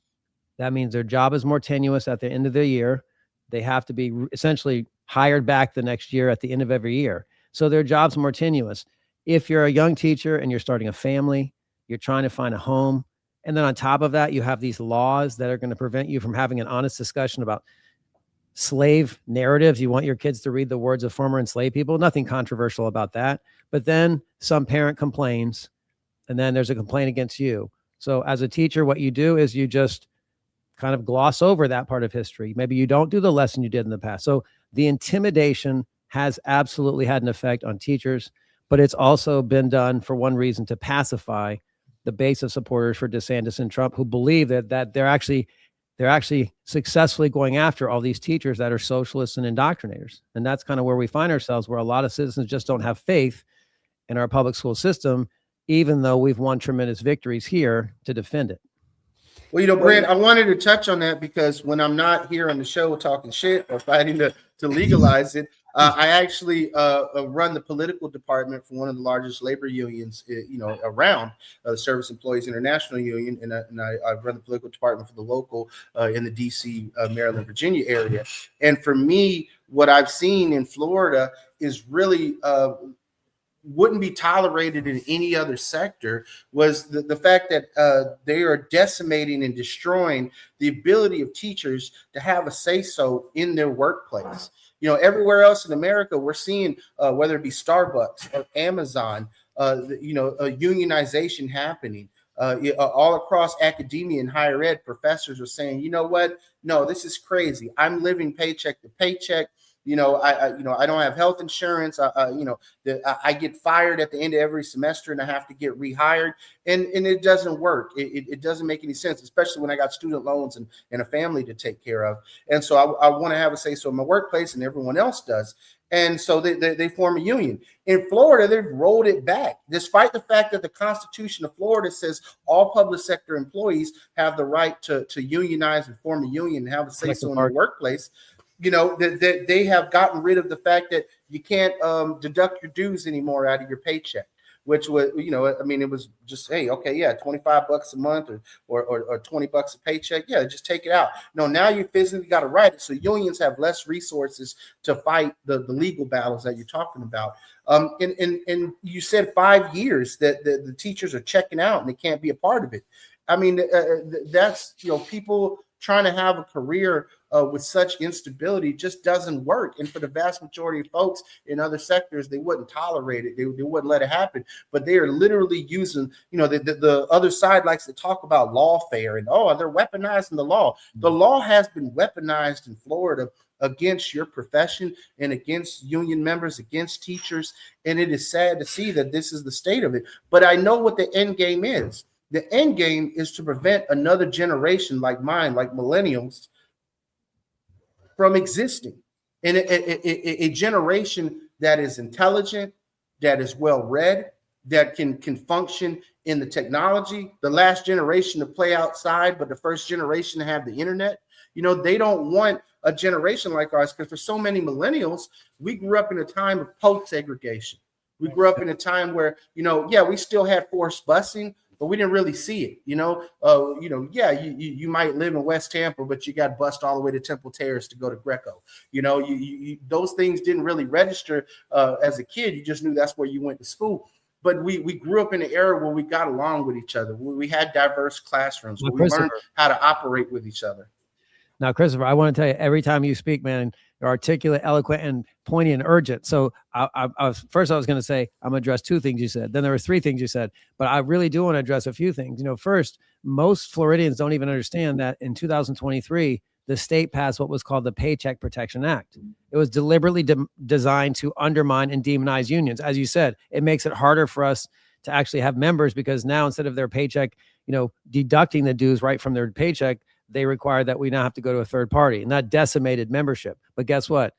That means their job is more tenuous at the end of the year. They have to be essentially hired back the next year at the end of every year. So their job's more tenuous. If you're a young teacher and you're starting a family, you're trying to find a home, and then on top of that, you have these laws that are going to prevent you from having an honest discussion about slave narratives. You want your kids to read the words of former enslaved people. Nothing controversial about that. But then some parent complains, and then there's a complaint against you. So as a teacher, what you do is you just kind of gloss over that part of history. Maybe you don't do the lesson you did in the past. So the intimidation has absolutely had an effect on teachers, but it's also been done for one reason, to pacify the base of supporters for DeSantis and Trump, who believe that they're actually successfully going after all these teachers that are socialists and indoctrinators. And that's kind of where we find ourselves, where a lot of citizens just don't have faith in our public school system, even though we've won tremendous victories here to defend it. Well, you know, Brandt, I wanted to touch on that because when I'm not here on the show talking shit or fighting to legalize it, I actually run the political department for one of the largest labor unions, around the Service Employees International Union, and I run the political department for the local in the D.C., Maryland, Virginia area. And for me, what I've seen in Florida is really wouldn't be tolerated in any other sector, was the fact that they are decimating and destroying the ability of teachers to have a say-so in their workplace. You know, everywhere else in America, we're seeing whether it be Starbucks or Amazon, unionization happening. All across academia and higher ed, professors are saying, you know what? No, this is crazy. I'm living paycheck to paycheck. I don't have health insurance. I get fired at the end of every semester and I have to get rehired, and it doesn't work. It doesn't make any sense, especially when I got student loans and a family to take care of. And so I want to have a say so in my workplace, and everyone else does. And so they form a union. In Florida, they've rolled it back, despite the fact that the Constitution of Florida says all public sector employees have the right to unionize and form a union and have a say so in their workplace. You know, that they have gotten rid of the fact that you can't deduct your dues anymore out of your paycheck, which was, it was just, hey, okay, yeah, $25 a month or $20 a paycheck. Yeah, just take it out. No, now you physically got to write it. So unions have less resources to fight the legal battles that you're talking about. And you said 5 years that the teachers are checking out and they can't be a part of it. I mean, that's, people trying to have a career with such instability just doesn't work. And for the vast majority of folks in other sectors, they wouldn't tolerate it. They wouldn't let it happen. But they are literally using, the other side likes to talk about lawfare and, they're weaponizing the law. The law has been weaponized in Florida against your profession and against union members, against teachers. And it is sad to see that this is the state of it. But I know what the end game is. The end game is to prevent another generation like mine, like millennials, from existing. And a generation that is intelligent, that is well-read, that can function in the technology. The last generation to play outside, but the first generation to have the internet. They don't want a generation like ours, because for so many millennials, we grew up in a time of post-segregation. We grew up in a time where, we still had forced busing, but we didn't really see it. You might live in West Tampa, but you got bussed all the way to Temple Terrace to go to Greco. Those things didn't really register as a kid. You just knew that's where you went to school. But we grew up in an era where we got along with each other. We had diverse classrooms where we learned how to operate with each other. Now, Christopher, I want to tell you, every time you speak, man, you're articulate, eloquent, and pointy and urgent. So I was going to say, I'm going to address two things you said. Then there were three things you said, but I really do want to address a few things. First, most Floridians don't even understand that in 2023, the state passed what was called the Paycheck Protection Act. It was deliberately designed to undermine and demonize unions. As you said, it makes it harder for us to actually have members, because now instead of their paycheck, deducting the dues right from their paycheck, they require that we now have to go to a third party, and that decimated membership. But guess what?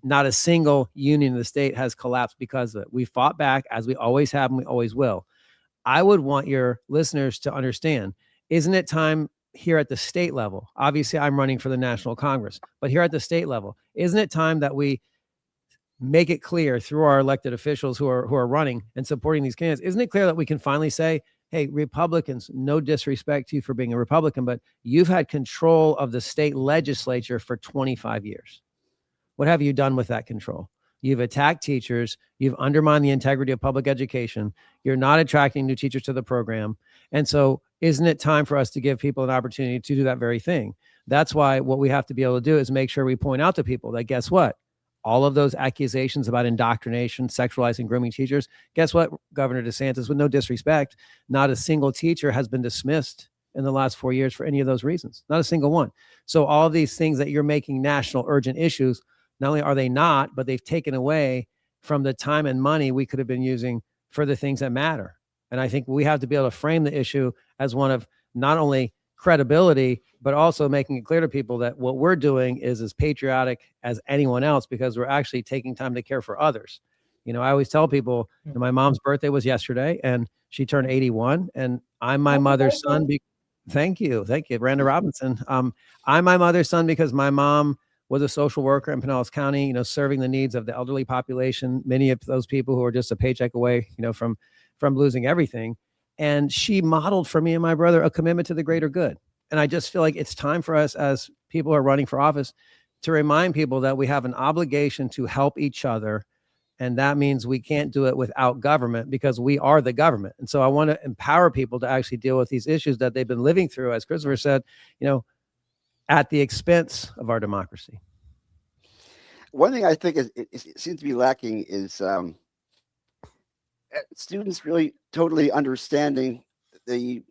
Not a single union in the state has collapsed because of it. We fought back, as we always have and we always will. I would want your listeners to understand, isn't it time here at the state level, obviously I'm running for the National Congress, but here at the state level, isn't it time that we make it clear through our elected officials who are running and supporting these candidates? Isn't it clear that we can finally say, hey, Republicans, no disrespect to you for being a Republican, but you've had control of the state legislature for 25 years. What have you done with that control? You've attacked teachers. You've undermined the integrity of public education. You're not attracting new teachers to the program. And so isn't it time for us to give people an opportunity to do that very thing? That's why what we have to be able to do is make sure we point out to people that, guess what? All of those accusations about indoctrination, sexualizing, grooming teachers, guess what, Governor DeSantis, with no disrespect, not a single teacher has been dismissed in the last 4 years for any of those reasons. Not a single one. So all of these things that you're making national urgent issues, not only are they not, but they've taken away from the time and money we could have been using for the things that matter. And I think we have to be able to frame the issue as one of not only credibility, but also making it clear to people that what we're doing is as patriotic as anyone else, because we're actually taking time to care for others. You know, I always tell people that my mom's birthday was yesterday and she turned 81, and I'm my mother's son. Thank you, Brandt Robinson. I'm my mother's son because my mom was a social worker in Pinellas County, you know, serving the needs of the elderly population, many of those people who are just a paycheck away, you know, from losing everything. And she modeled for me and my brother a commitment to the greater good. And I just feel like it's time for us as people who are running for office to remind people that we have an obligation to help each other. And that means we can't do it without government, because we are the government. And so I want to empower people to actually deal with these issues that they've been living through, as Christopher said, you know, at the expense of our democracy. One thing I think it seems to be lacking is students really totally understanding the.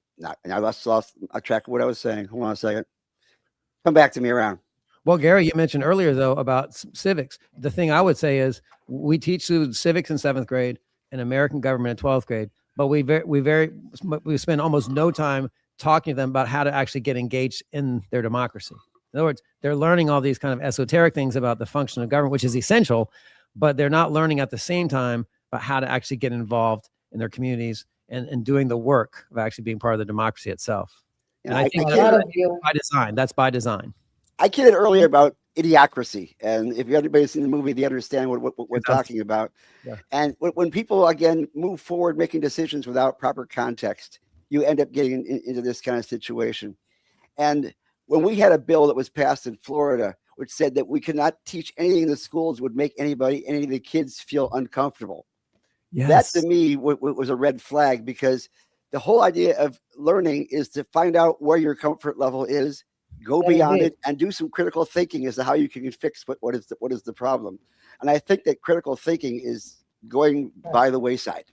And I lost track of what I was saying. Hold on a second. Come back to me around. Well, Gary, you mentioned earlier though about civics. The thing I would say is we teach students civics in 7th grade and American government in 12th grade, but we spend almost no time talking to them about how to actually get engaged in their democracy. In other words, they're learning all these kind of esoteric things about the function of government, which is essential, but they're not learning at the same time about how to actually get involved in their communities and doing the work of actually being part of the democracy itself. And I think that's by design. That's by design. I kidded earlier about idiocracy, and if everybody's seen the movie, they understand what we're talking about. Yeah. And when people again move forward making decisions without proper context, you end up getting into this kind of situation. And when we had a bill that was passed in Florida, which said that we could not teach anything in the schools would make any of the kids feel uncomfortable. Yes. That to me was a red flag, because the whole idea of learning is to find out where your comfort level is, go beyond it, and do some critical thinking as to how you can fix what is the problem. And I think that critical thinking is going by the wayside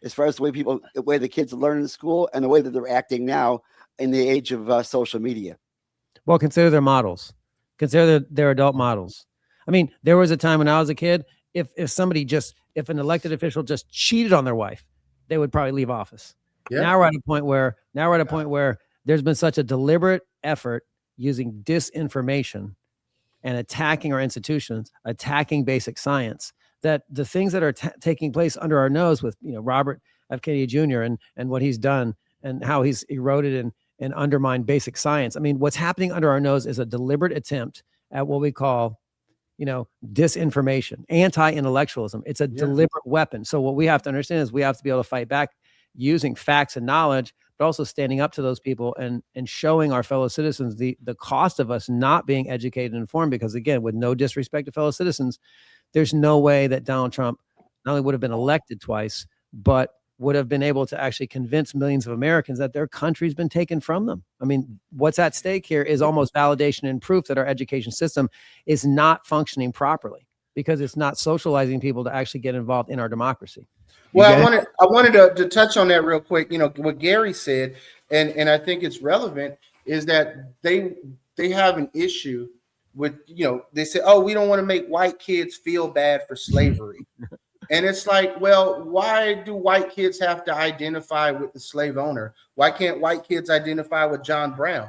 as far as the way the kids learn in school and the way that they're acting now in the age of social media. Well, consider their models. Consider their adult models. I mean, there was a time when I was a kid, if an elected official just cheated on their wife, they would probably leave office. Yeah. Now we're at a point where there's been such a deliberate effort using disinformation and attacking our institutions, attacking basic science, that the things that are taking place under our nose with, you know, Robert F. Kennedy Jr. and what he's done and how he's eroded and undermined basic science. I mean, what's happening under our nose is a deliberate attempt at what we call, you know, disinformation, anti-intellectualism. It's a deliberate weapon. So what we have to understand is we have to be able to fight back using facts and knowledge, but also standing up to those people and showing our fellow citizens the cost of us not being educated and informed. Because again, with no disrespect to fellow citizens, there's no way that Donald Trump not only would have been elected twice, but would have been able to actually convince millions of Americans that their country's been taken from them. I mean, what's at stake here is almost validation and proof that our education system is not functioning properly, because it's not socializing people to actually get involved in our democracy. Well, I wanted to touch on that real quick. You know, what Gary said, and I think it's relevant, is that they have an issue with, you know, they say, oh, we don't want to make white kids feel bad for slavery. And it's like, well, why do white kids have to identify with the slave owner? Why can't white kids identify with John Brown?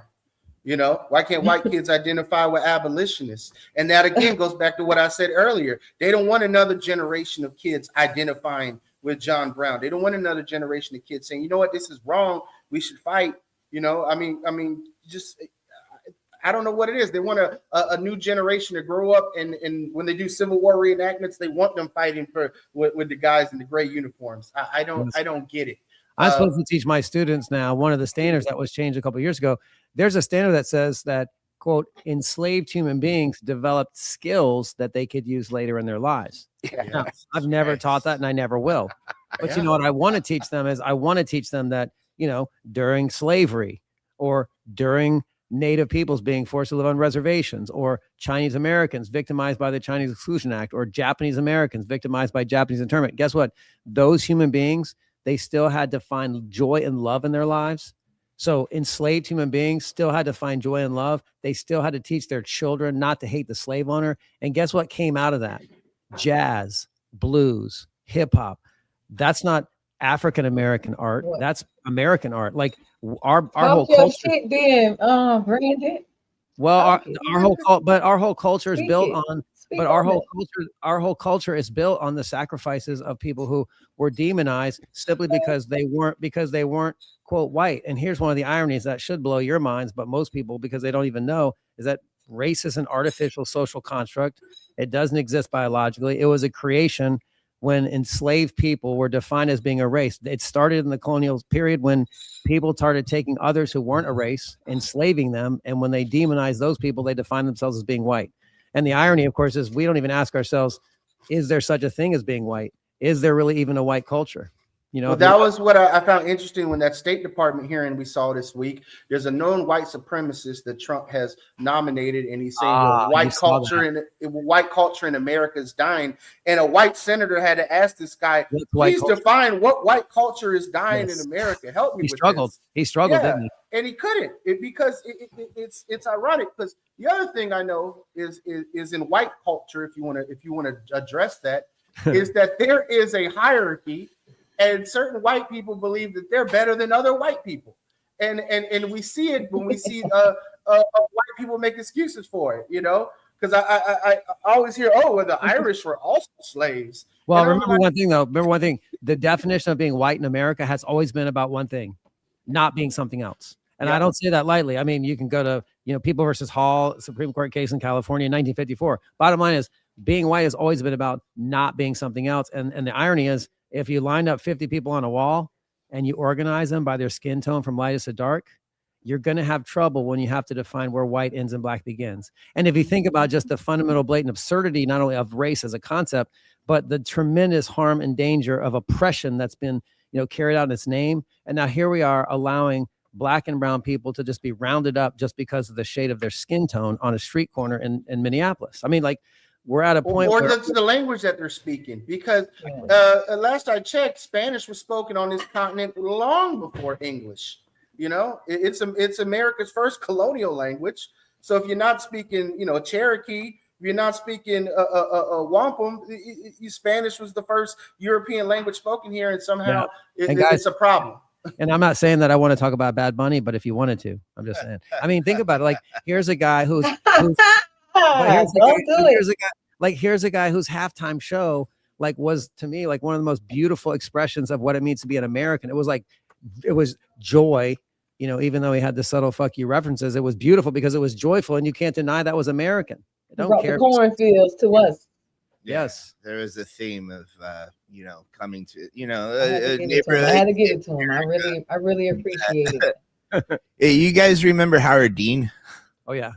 You know, why can't white kids identify with abolitionists? And that again goes back to what I said earlier. They don't want another generation of kids identifying with John Brown. They don't want another generation of kids saying, you know what, this is wrong, we should fight. You know, I mean, just I don't know what it is. They want a new generation to grow up, and when they do Civil War reenactments, they want them fighting with the guys in the gray uniforms. I don't get it. I'm supposed to teach my students now. One of the standards that was changed a couple of years ago. There's a standard that says that, quote, enslaved human beings developed skills that they could use later in their lives. Now, I've never taught that, and I never will. But you know what I want to teach them is I want to teach them that, you know, during slavery or during Native peoples being forced to live on reservations, or Chinese Americans victimized by the Chinese Exclusion Act, or Japanese Americans victimized by Japanese internment. Guess what? Those human beings, they still had to find joy and love in their lives. So enslaved human beings still had to find joy and love. They still had to teach their children not to hate the slave owner. And guess what came out of that? Jazz, blues, hip hop. That's not African American art. That's American art. Like our whole culture. Shit then, Brandon. Well, our whole culture is built on. But our whole culture is built on the sacrifices of people who were demonized simply because they weren't quote white. And here's one of the ironies that should blow your minds, but most people, because they don't even know, is that race is an artificial social construct. It doesn't exist biologically. It was a creation when enslaved people were defined as being a race. It started in the colonial period when people started taking others who weren't a race, enslaving them. And when they demonized those people, they defined themselves as being white. And the irony, of course, is we don't even ask ourselves, is there such a thing as being white? Is there really even a white culture? You know, well, that was what I found interesting when that State Department hearing we saw this week. There's a known white supremacist that Trump has nominated, and he's saying white culture in America is dying. And a white senator had to ask this guy, please define what white culture is dying in America. Help me. He struggled. He struggled, didn't he? And he couldn't, because it's ironic, because the other thing I know is in white culture, if you want to address that, is that there is a hierarchy, and certain white people believe that they're better than other white people, and we see it when we see white people make excuses for it, you know, because I always hear, well, the Irish were also slaves. Well, remember one thing, the definition of being white in America has always been about one thing: not being something else. And I don't say that lightly. I mean, you can go to, you know, People versus Hall, Supreme Court case in California in 1954. Bottom line is, being white has always been about not being something else. And the irony is, if you lined up 50 people on a wall and you organize them by their skin tone from lightest to dark, you're going to have trouble when you have to define where white ends and black begins. And if you think about just the fundamental blatant absurdity, not only of race as a concept, but the tremendous harm and danger of oppression that's been, you know, carried out in its name. And now here we are allowing Black and brown people to just be rounded up just because of the shade of their skin tone on a street corner in Minneapolis. I mean, like, we're at a point or the language that they're speaking, because last I checked, Spanish was spoken on this continent long before English. You know, it's America's first colonial language. So if you're not speaking, you know, Cherokee, if you're not speaking Wampum, Spanish was the first European language spoken here, and somehow it's a problem. And I'm not saying that I want to talk about Bad Bunny, but if you wanted to, I'm just saying. I mean, think about it. Like, here's a guy here's a guy whose halftime show, like, was to me like one of the most beautiful expressions of what it means to be an American. It was joy, you know, even though he had the subtle fuck you references. It was beautiful because it was joyful, and you can't deny that was American. I don't care. The cornfields to us. Yes, there is a theme of you know, coming to, you know, I had to give it to him. I really appreciate it. Hey, you guys remember Howard Dean? Oh yeah.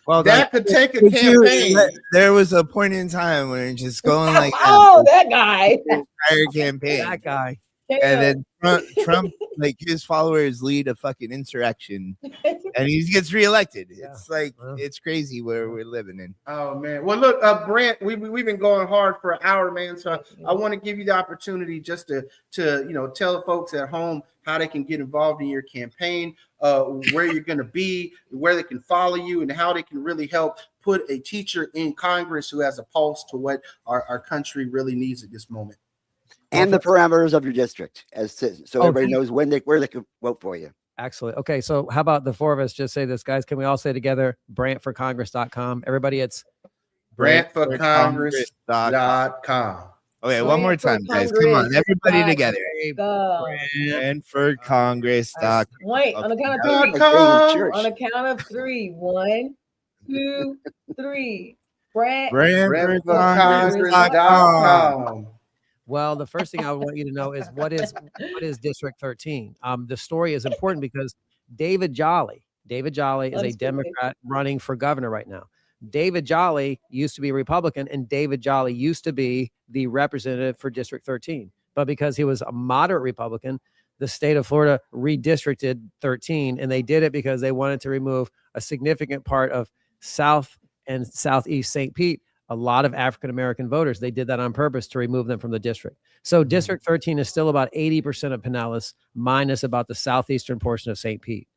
Well, that could take a campaign. There was a point in time when it's just going like that guy. Entire campaign. That guy. And then Trump, like, his followers lead a fucking insurrection, and he gets reelected. It's like, it's crazy where we're living in. Oh man. Well, look, Brandt, we've been going hard for an hour, man. So I want to give you the opportunity just to you know, tell the folks at home how they can get involved in your campaign, where you're going to be, where they can follow you, and how they can really help put a teacher in Congress who has a pulse to what our country really needs at this moment. And the parameters of your district, so everybody knows where they can vote for you. Excellent. Okay, so how about the four of us just say this, guys? Can we all say together, BrandtForCongress.com? Everybody, it's BrandtForCongress.com. Okay, one more time, guys. Come on, everybody together. BrandtForCongress. Wait, on the count of three. Like being in church. On the count of three. 1, 2, 3. BrandtForCongress.com. Well, the first thing I want you to know is what is District 13. The story is important because David Jolly is a Democrat running for governor right now. David Jolly used to be a Republican, and David Jolly used to be the representative for District 13. But because he was a moderate Republican, the state of Florida redistricted 13, and they did it because they wanted to remove a significant part of South and Southeast St. Pete, a lot of African-American voters. They did that on purpose to remove them from the district. So District 13 is still about 80% of Pinellas, minus about the southeastern portion of St. Pete.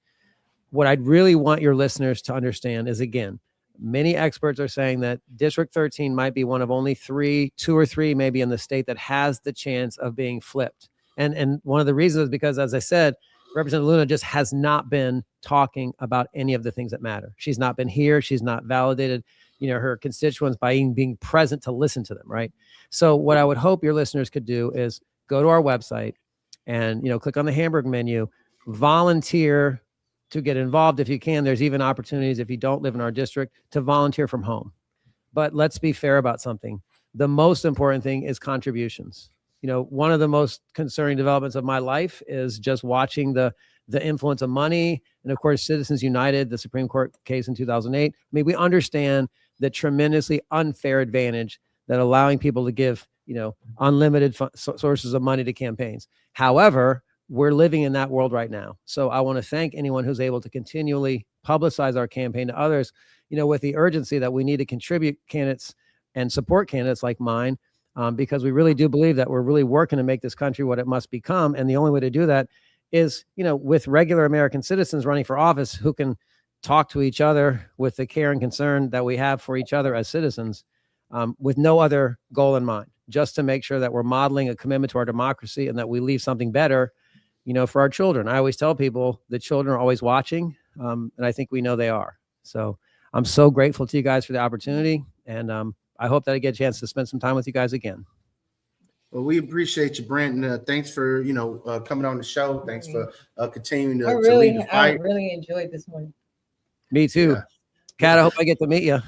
What I'd really want your listeners to understand is, again, many experts are saying that District 13 might be one of only 2 or 3 maybe in the state that has the chance of being flipped. And one of the reasons is because, as I said, Representative Luna just has not been talking about any of the things that matter. She's not been here. She's not validated, her constituents by being present to listen to them, right? So what I would hope your listeners could do is go to our website and, click on the hamburger menu, volunteer to get involved if you can. There's even opportunities, if you don't live in our district, to volunteer from home. But let's be fair about something. The most important thing is contributions. One of the most concerning developments of my life is just watching the influence of money. And of course, Citizens United, the Supreme Court case in 2008. I mean, we understand the tremendously unfair advantage that allowing people to give, unlimited sources of money to campaigns. However, we're living in that world right now. So I want to thank anyone who's able to continually publicize our campaign to others, with the urgency that we need to contribute candidates and support candidates like mine, because we really do believe that we're really working to make this country what it must become. And the only way to do that is, with regular American citizens running for office who can talk to each other with the care and concern that we have for each other as citizens, with no other goal in mind, just to make sure that we're modeling a commitment to our democracy and that we leave something better, for our children. I always tell people the children are always watching, and I think we know they are. So I'm so grateful to you guys for the opportunity, and I hope that I get a chance to spend some time with you guys again. Well, we appreciate you, Brandt, and thanks for coming on the show. Thanks for continuing to lead the fight. I really enjoyed this morning. Me too. Yeah. Kat, I hope I get to meet you.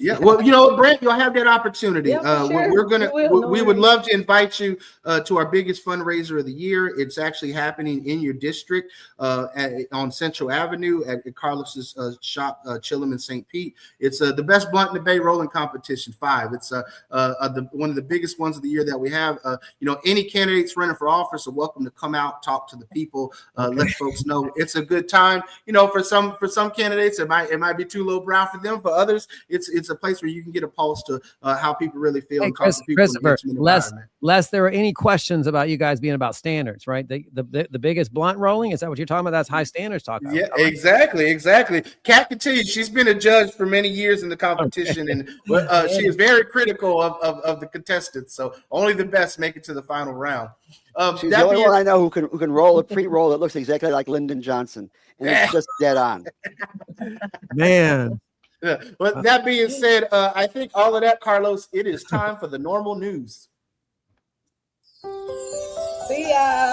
Yeah, well, Brandt, you'll have that opportunity. Yeah, sure. We would love to invite you to our biggest fundraiser of the year. It's actually happening in your district on Central Avenue at Carlos's shop, Chillum in St. Pete. It's the best blunt in the Bay rolling competition 5. It's one of the biggest ones of the year that we have. Any candidates running for office are welcome to come out, talk to the people, let folks know it's a good time. For some candidates, it might be too lowbrow for them. For others, it's a place where you can get a pulse to how people really feel. Hey, Christopher, lest there are any questions about you guys being about standards, right? The biggest blunt rolling, is that what you're talking about? That's high standards talk. Yeah, exactly. Kat can tell you she's been a judge for many years in the competition, and she is very critical of the contestants. So only the best make it to the final round. She's the only one I know who can roll a pre-roll that looks exactly like Lyndon Johnson, and it's just dead on. Man. Yeah. But that being said, I think all of that, Carlos, it is time for the normal news. See ya.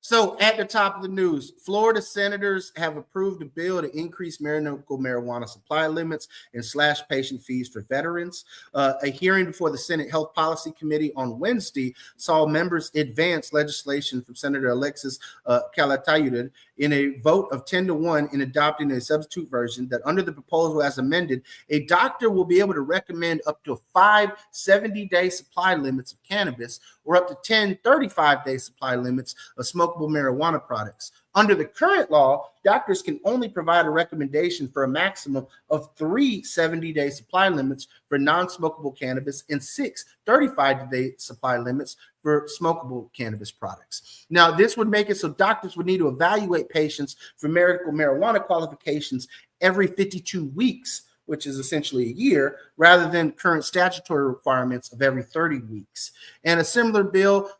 So at the top of the news, Florida senators have approved a bill to increase medical marijuana supply limits and slash patient fees for veterans. A hearing before the Senate Health Policy Committee on Wednesday saw members advance legislation from Senator Alexis Calatayud in a vote of 10-1 in adopting a substitute version that, under the proposal as amended, a doctor will be able to recommend up to 5 70-day supply limits of cannabis or up to 10 35-day supply limits of smokable marijuana products. Under the current law, doctors can only provide a recommendation for a maximum of 3 70-day supply limits for non-smokable cannabis and 6 35-day supply limits for smokable cannabis products. Now, this would make it so doctors would need to evaluate patients for medical marijuana qualifications every 52 weeks, which is essentially a year, rather than current statutory requirements of every 30 weeks. And a similar bill,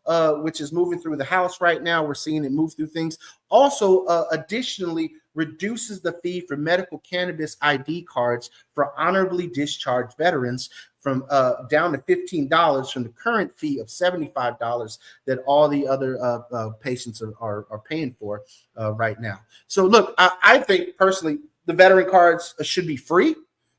which is moving through the House right now, we're seeing it move through things, also additionally reduces the fee for medical cannabis ID cards for honorably discharged veterans from down to $15 from the current fee of $75 that all the other patients are paying for right now. So look, I think personally the veteran cards should be free.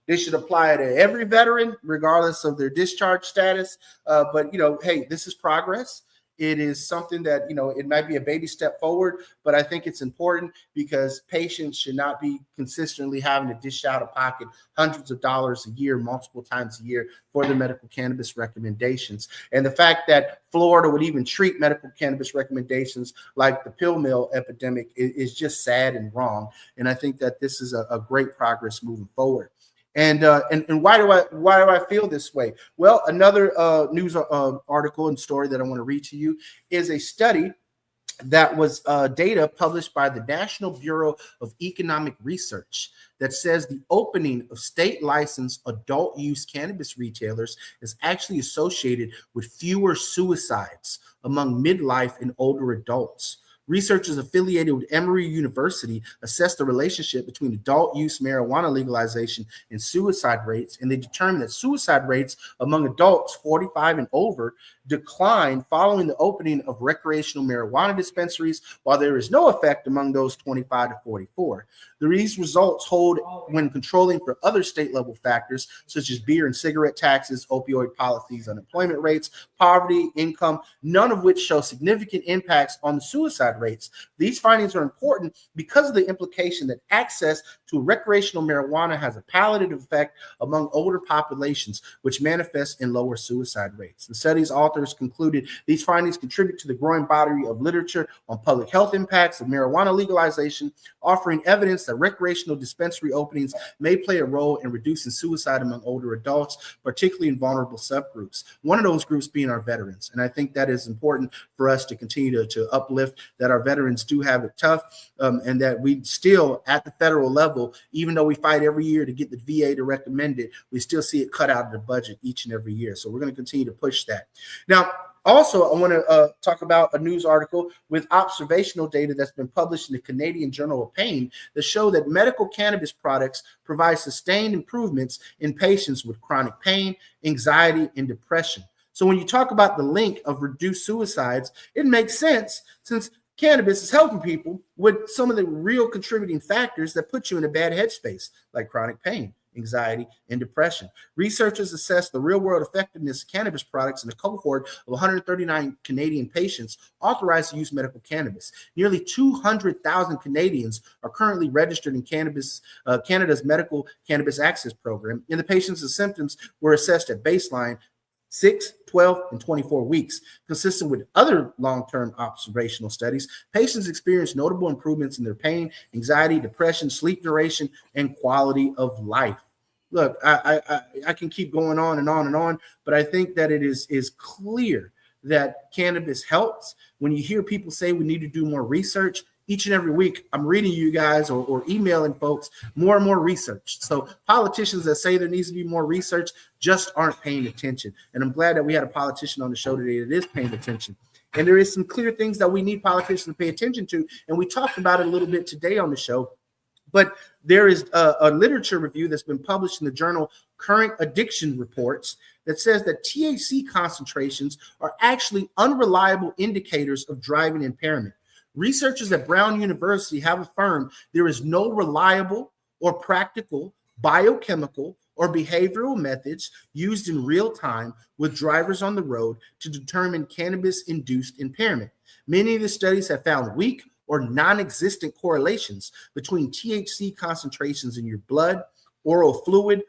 They should apply to every veteran, regardless of their discharge status. But, hey, this is progress. It is something that, it might be a baby step forward, but I think it's important because patients should not be consistently having to dish out of pocket hundreds of dollars a year, multiple times a year for the medical cannabis recommendations. And the fact that Florida would even treat medical cannabis recommendations like the pill mill epidemic is just sad and wrong. And I think that this is a great progress moving forward. And why do I feel this way? Well, another news article and story that I want to read to you is a study that was data published by the National Bureau of Economic Research that says the opening of state licensed adult use cannabis retailers is actually associated with fewer suicides among midlife and older adults. Researchers affiliated with Emory University assessed the relationship between adult use marijuana legalization and suicide rates, and they determined that suicide rates among adults 45 and over declined following the opening of recreational marijuana dispensaries, while there is no effect among those 25 to 44. These results hold when controlling for other state-level factors, such as beer and cigarette taxes, opioid policies, unemployment rates, poverty, income, none of which show significant impacts on the suicide rates. These findings are important because of the implication that access to recreational marijuana has a palliative effect among older populations, which manifests in lower suicide rates. The study's authors concluded these findings contribute to the growing body of literature on public health impacts of marijuana legalization, offering evidence that recreational dispensary openings may play a role in reducing suicide among older adults, particularly in vulnerable subgroups. One of those groups being our veterans. And I think that is important for us to continue to uplift that our veterans do have it tough, and that we still, at the federal level, even though we fight every year to get the VA to recommend it, we still see it cut out of the budget each and every year. So we're going to continue to push that. Now, also, I want to talk about a news article with observational data that's been published in the Canadian Journal of Pain that show that medical cannabis products provide sustained improvements in patients with chronic pain, anxiety, and depression. So when you talk about the link of reduced suicides, it makes sense since cannabis is helping people with some of the real contributing factors that put you in a bad headspace, like chronic pain, anxiety, and depression. Researchers assessed the real-world effectiveness of cannabis products in a cohort of 139 Canadian patients authorized to use medical cannabis. Nearly 200,000 Canadians are currently registered in Canada's Medical Cannabis Access Program, and the patients' symptoms were assessed at baseline 6, 12, and 24 weeks. Consistent with other long-term observational studies, patients experienced notable improvements in their pain, anxiety, depression, sleep duration, and quality of life. Look, I can keep going on and on and on, but I think that it is clear that cannabis helps. When you hear people say we need to do more research, each and every week, I'm reading you guys or emailing folks more and more research. So politicians that say there needs to be more research just aren't paying attention. And I'm glad that we had a politician on the show today that is paying attention. And there is some clear things that we need politicians to pay attention to. And we talked about it a little bit today on the show. But there is a literature review that's been published in the journal Current Addiction Reports that says that THC concentrations are actually unreliable indicators of driving impairment. Researchers at Brown University have affirmed there is no reliable or practical biochemical or behavioral methods used in real time with drivers on the road to determine cannabis-induced impairment. Many of the studies have found weak or non-existent correlations between THC concentrations in your blood, oral fluid,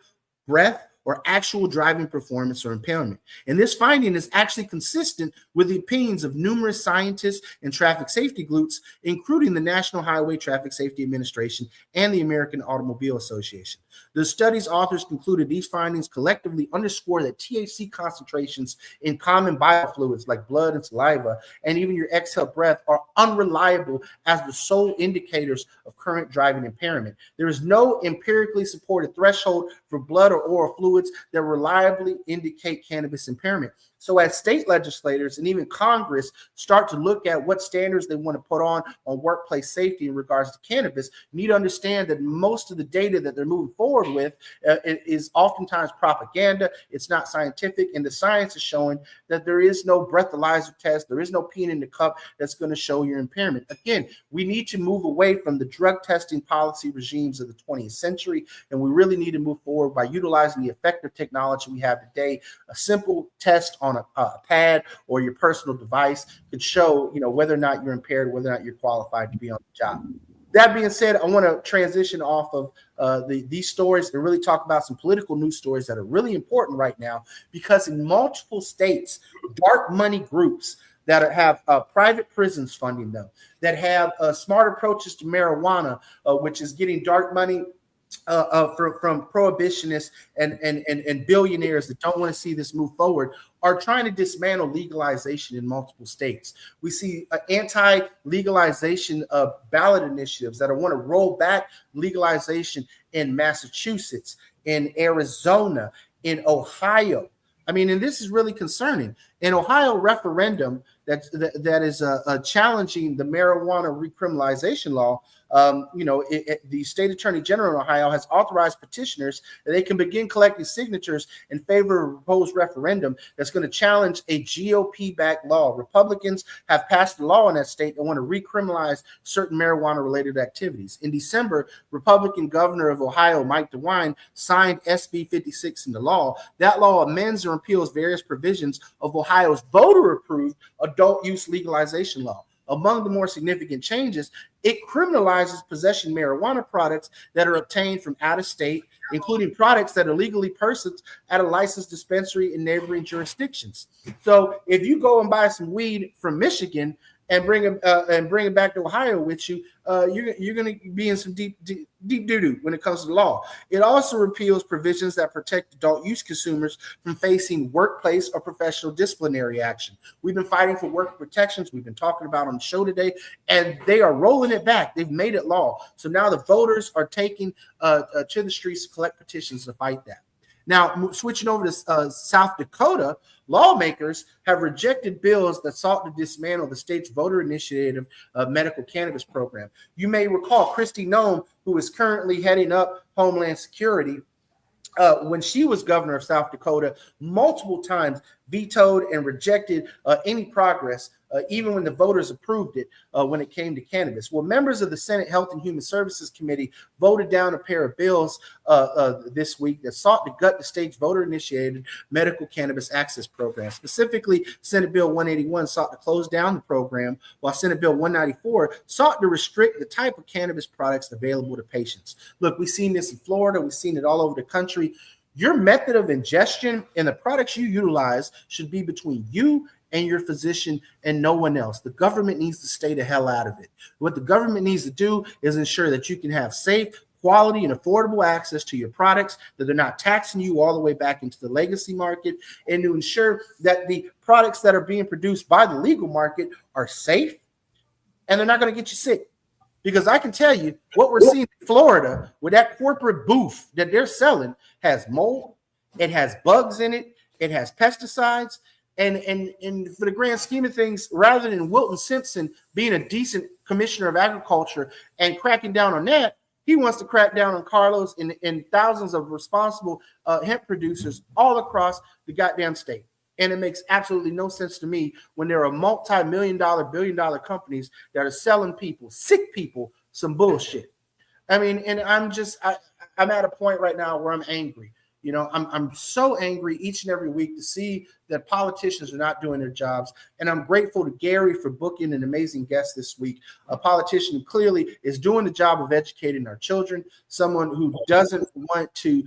breath, or actual driving performance or impairment. And this finding is actually consistent with the opinions of numerous scientists and traffic safety groups, including the National Highway Traffic Safety Administration and the American Automobile Association. The study's authors concluded these findings collectively underscore that THC concentrations in common biofluids like blood and saliva, and even your exhale breath, are unreliable as the sole indicators of current driving impairment. There is no empirically supported threshold for blood or oral fluids that reliably indicate cannabis impairment. So as state legislators and even Congress start to look at what standards they want to put on workplace safety in regards to cannabis, you need to understand that most of the data that they're moving forward with is oftentimes propaganda. It's not scientific, and the science is showing that there is no breathalyzer test, there is no peen in the cup that's going to show your impairment. Again, we need to move away from the drug testing policy regimes of the 20th century, and we really need to move forward by utilizing the effective technology we have today. A simple test on a pad or your personal device could show, whether or not you're impaired, whether or not you're qualified to be on the job. That being said, I want to transition off of these stories and really talk about some political news stories that are really important right now, because in multiple states, dark money groups that have private prisons funding them, that have smart approaches to marijuana, which is getting dark money from prohibitionists and billionaires that don't want to see this move forward, are trying to dismantle legalization in multiple states. We see anti-legalization ballot initiatives that want to roll back legalization in Massachusetts, in Arizona, in Ohio. I mean, and this is really concerning. An Ohio referendum that is challenging the marijuana recriminalization law. The state attorney general in Ohio has authorized petitioners that they can begin collecting signatures in favor of a proposed referendum that's going to challenge a GOP-backed law. Republicans have passed a law in that state that want to recriminalize certain marijuana-related activities. In December, Republican governor of Ohio, Mike DeWine, signed SB 56 into law. That law amends or repeals various provisions of Ohio's voter-approved adult use legalization law. Among the more significant changes, it criminalizes possession marijuana products that are obtained from out of state, including products that are legally purchased at a licensed dispensary in neighboring jurisdictions. So if you go and buy some weed from Michigan and bring it back to Ohio with you, you're going to be in some deep doo-doo when it comes to the law. It also repeals provisions that protect adult use consumers from facing workplace or professional disciplinary action. We've been fighting for worker protections. We've been talking about on the show today, and they are rolling it back. They've made it law. So now the voters are taking to the streets to collect petitions to fight that. Now, switching over to South Dakota, lawmakers have rejected bills that sought to dismantle the state's voter-initiated medical cannabis program. You may recall Kristi Noem, who is currently heading up Homeland Security, when she was governor of South Dakota, multiple times vetoed and rejected any progress, even when the voters approved it when it came to cannabis. Well, members of the Senate Health and Human Services Committee voted down a pair of bills this week that sought to gut the state's voter-initiated medical cannabis access program. Specifically, Senate Bill 181 sought to close down the program, while Senate Bill 194 sought to restrict the type of cannabis products available to patients. Look, we've seen this in Florida. We've seen it all over the country. Your method of ingestion and the products you utilize should be between you and your physician and no one else. The government needs to stay the hell out of it. What the government needs to do is ensure that you can have safe, quality, and affordable access to your products, that they're not taxing you all the way back into the legacy market, and to ensure that the products that are being produced by the legal market are safe and they're not going to get you sick. Because I can tell you what we're seeing in Florida with that corporate booth that they're selling has mold, it has bugs in it, it has pesticides, and for the grand scheme of things, rather than Wilton Simpson being a decent commissioner of agriculture and cracking down on that, he wants to crack down on Carlos and thousands of responsible hemp producers all across the goddamn state. And it makes absolutely no sense to me when there are multi-million-dollar, billion-dollar companies that are selling people, sick people, some bullshit. I mean, and I'm at a point right now where I'm angry. You know, I'm so angry each and every week to see that politicians are not doing their jobs. And I'm grateful to Gary for booking an amazing guest this week, a politician who clearly is doing the job of educating our children, someone who doesn't want to,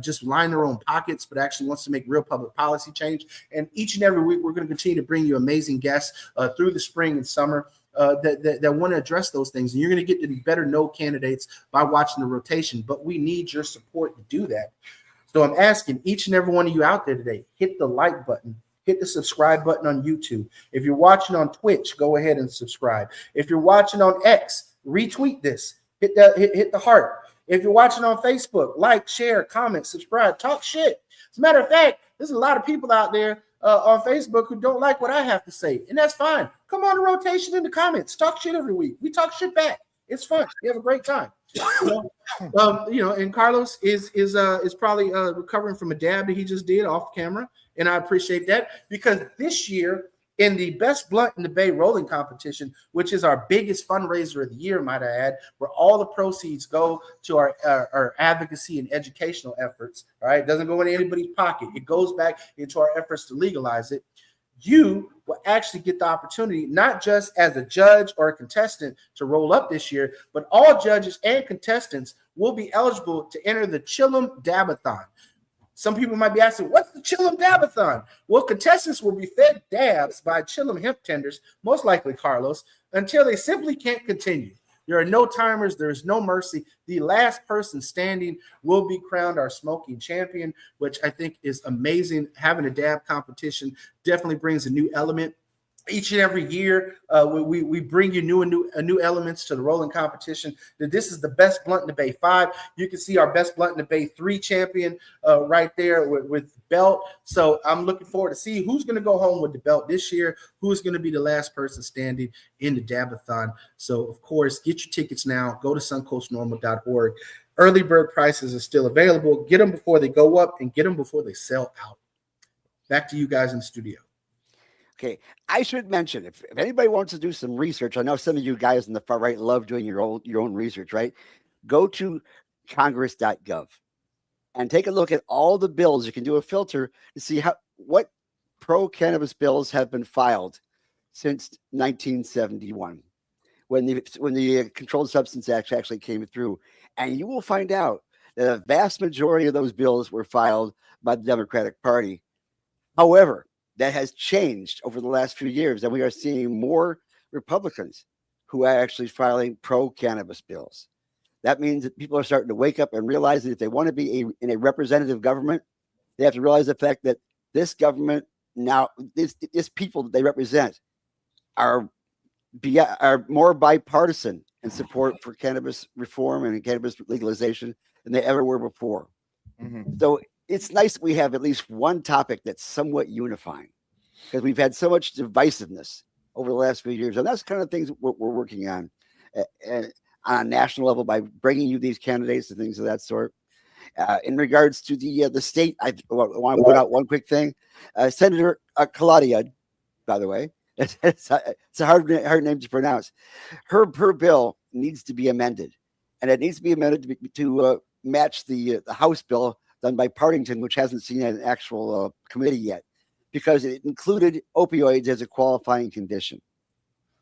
just line their own pockets, but actually wants to make real public policy change. And each and every week, we're going to continue to bring you amazing guests through the spring and summer. That want to address those things. And you're going to get to better know candidates by watching the rotation, but we need your support to do that. So I'm asking each and every one of you out there today, hit the like button, hit the subscribe button on YouTube. If you're watching on Twitch, go ahead and subscribe. If you're watching on X, retweet this, hit the heart. If you're watching on Facebook, like, share, comment, subscribe, talk shit. As a matter of fact, there's a lot of people out there on Facebook who don't like what I have to say, and that's fine. Come on to rotation in the comments. Talk shit every week. We talk shit back. It's fun. We have a great time. And Carlos is probably recovering from a dab that he just did off camera, and I appreciate that, because this year in the Best Blunt in the Bay rolling competition, which is our biggest fundraiser of the year, might I add, where all the proceeds go to our advocacy and educational efforts. All right, it doesn't go into anybody's pocket. It goes back into our efforts to legalize it. You will actually get the opportunity, not just as a judge or a contestant, to roll up this year, but all judges and contestants will be eligible to enter the Chillum Dabathon. Some people might be asking, what's the Chillum Dabathon? Well, contestants will be fed dabs by Chillum hemp tenders, most likely Carlos, until they simply can't continue. There are no timers. There is no mercy. The last person standing will be crowned our smoking champion, which I think is amazing. Having a dab competition definitely brings a new element. Each and every year, we bring you new elements to the rolling competition. This is the Best Blunt in the Bay 5. You can see our Best Blunt in the Bay 3 champion right there with belt. So I'm looking forward to see who's going to go home with the belt this year, who's going to be the last person standing in the Dabathon. So, of course, get your tickets now. Go to suncoastnormal.org. Early bird prices are still available. Get them before they go up, and get them before they sell out. Back to you guys in the studio. Okay, I should mention, if anybody wants to do some research, I know some of you guys in the far right love doing your own research, right? Go to congress.gov and take a look at all the bills. You can do a filter to see what pro-cannabis bills have been filed since 1971, when the Controlled Substance Act actually came through. And you will find out that a vast majority of those bills were filed by the Democratic Party. However, that has changed over the last few years, and we are seeing more Republicans who are actually filing pro-cannabis bills. That means that people are starting to wake up and realize that if they want to be in a representative government, they have to realize the fact that this government now, this people that they represent are more bipartisan in support for cannabis reform and cannabis legalization than they ever were before. Mm-hmm. So it's nice that we have at least one topic that's somewhat unifying, because we've had so much divisiveness over the last few years. And that's kind of things we're working on a national level by bringing you these candidates and things of that sort. In regards to the state, I want to put out one quick thing. Senator Claudia, by the way, it's a hard name to pronounce. Her bill needs to be amended, and it needs to be amended to match the House bill done by Partington, which hasn't seen an actual committee yet, because it included opioids as a qualifying condition.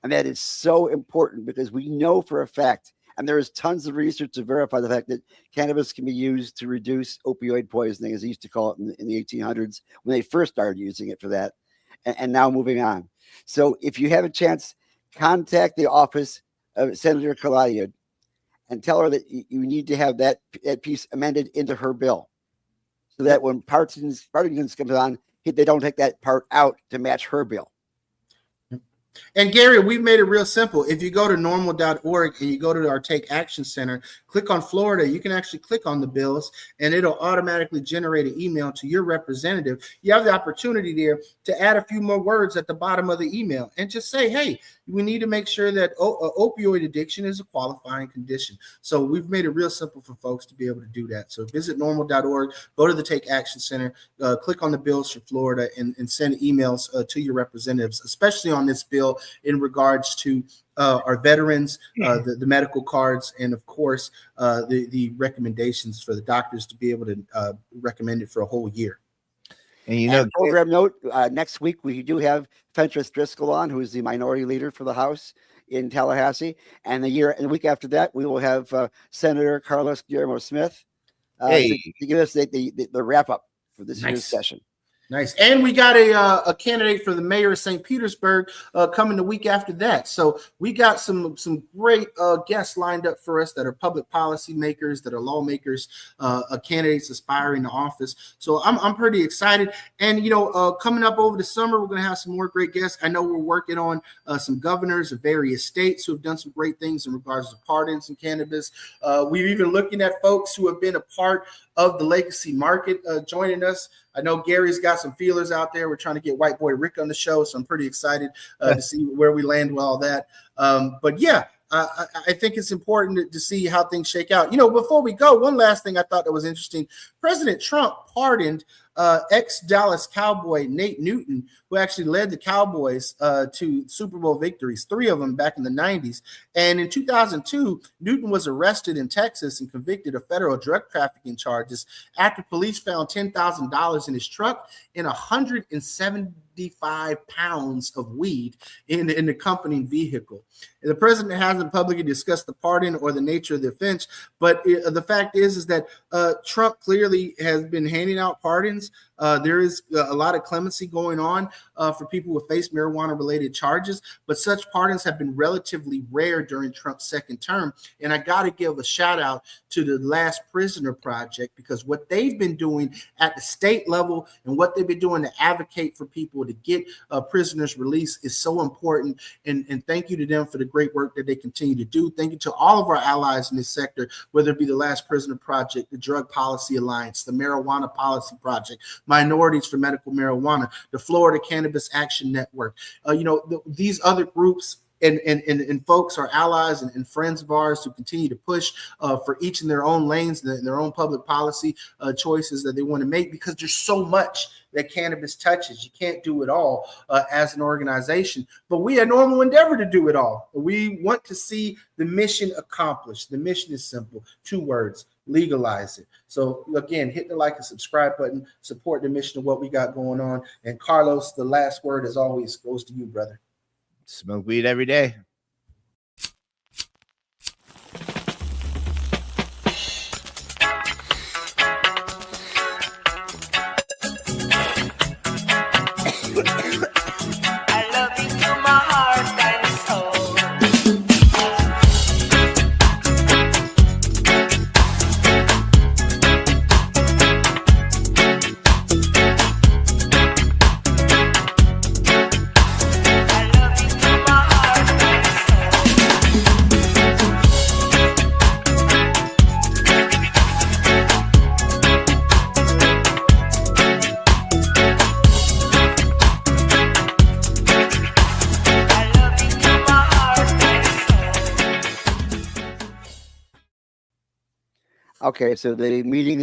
And that is so important, because we know for a fact, and there is tons of research to verify the fact that cannabis can be used to reduce opioid poisoning, as they used to call it in the 1800s, when they first started using it for that, and now moving on. So if you have a chance, contact the office of Senator Claudia and tell her that you need to have that piece amended into her bill, so that when Partington's comes on, they don't take that part out to match her bill. And Gary, we've made it real simple. If you go to normal.org and you go to our Take Action Center, click on Florida, you can actually click on the bills, and it'll automatically generate an email to your representative. You have the opportunity there to add a few more words at the bottom of the email and just say, hey, we need to make sure that opioid addiction is a qualifying condition. So we've made it real simple for folks to be able to do that. So visit normal.org, go to the Take Action Center, click on the bills for Florida, and send emails to your representatives, especially on this bill in regards to our veterans, the medical cards, and of course, the recommendations for the doctors to be able to recommend it for a whole year. And program note, next week we do have Fentress Driscoll on, who is the minority leader for the House in Tallahassee. And the week after that, we will have Senator Carlos Guillermo Smith to give us the wrap up for this year's session. Nice. And we got a candidate for the mayor of St. Petersburg coming the week after that. So we got some great guests lined up for us that are public policy makers, that are lawmakers, candidates aspiring to office. So I'm pretty excited. And, coming up over the summer, we're going to have some more great guests. I know we're working on some governors of various states who have done some great things in regards to pardons and cannabis. We're even looking at folks who have been a part of the legacy market joining us. I know Gary's got some feelers out there. We're trying to get White Boy Rick on the show, so I'm pretty excited to see where we land with all that. But yeah, I think it's important to see how things shake out. You know, before we go, one last thing I thought that was interesting. President Trump pardoned ex-Dallas Cowboy Nate Newton, who actually led the Cowboys to Super Bowl victories, 3 of them back in the 90s. And in 2002, Newton was arrested in Texas and convicted of federal drug trafficking charges after police found $10,000 in his truck and 175 pounds of weed in the accompanying vehicle. The president hasn't publicly discussed the pardon or the nature of the offense, but the fact is that Trump clearly has been handing out pardons. There is a lot of clemency going on for people who face marijuana-related charges, but such pardons have been relatively rare during Trump's second term. And I got to give a shout out to the Last Prisoner Project, because what they've been doing at the state level and what they've been doing to advocate for people to get prisoners released is so important. And thank you to them for the great work that they continue to do. Thank you to all of our allies in this sector, whether it be the Last Prisoner Project, the Drug Policy Alliance, the Marijuana Policy Project, Minorities for Medical Marijuana, the Florida Cannabis Action Network. These other groups and folks are allies and friends of ours who continue to push for each in their own lanes, their own public policy choices that they want to make, because there's so much that cannabis touches. You can't do it all as an organization, but we at Normal endeavor to do it all. We want to see the mission accomplished. The mission is simple, 2 words: legalize it. So again, hit the like and subscribe button, support the mission of what we got going on. And Carlos, the last word as always goes to you, brother. Smoke weed every day. Okay, so the meeting is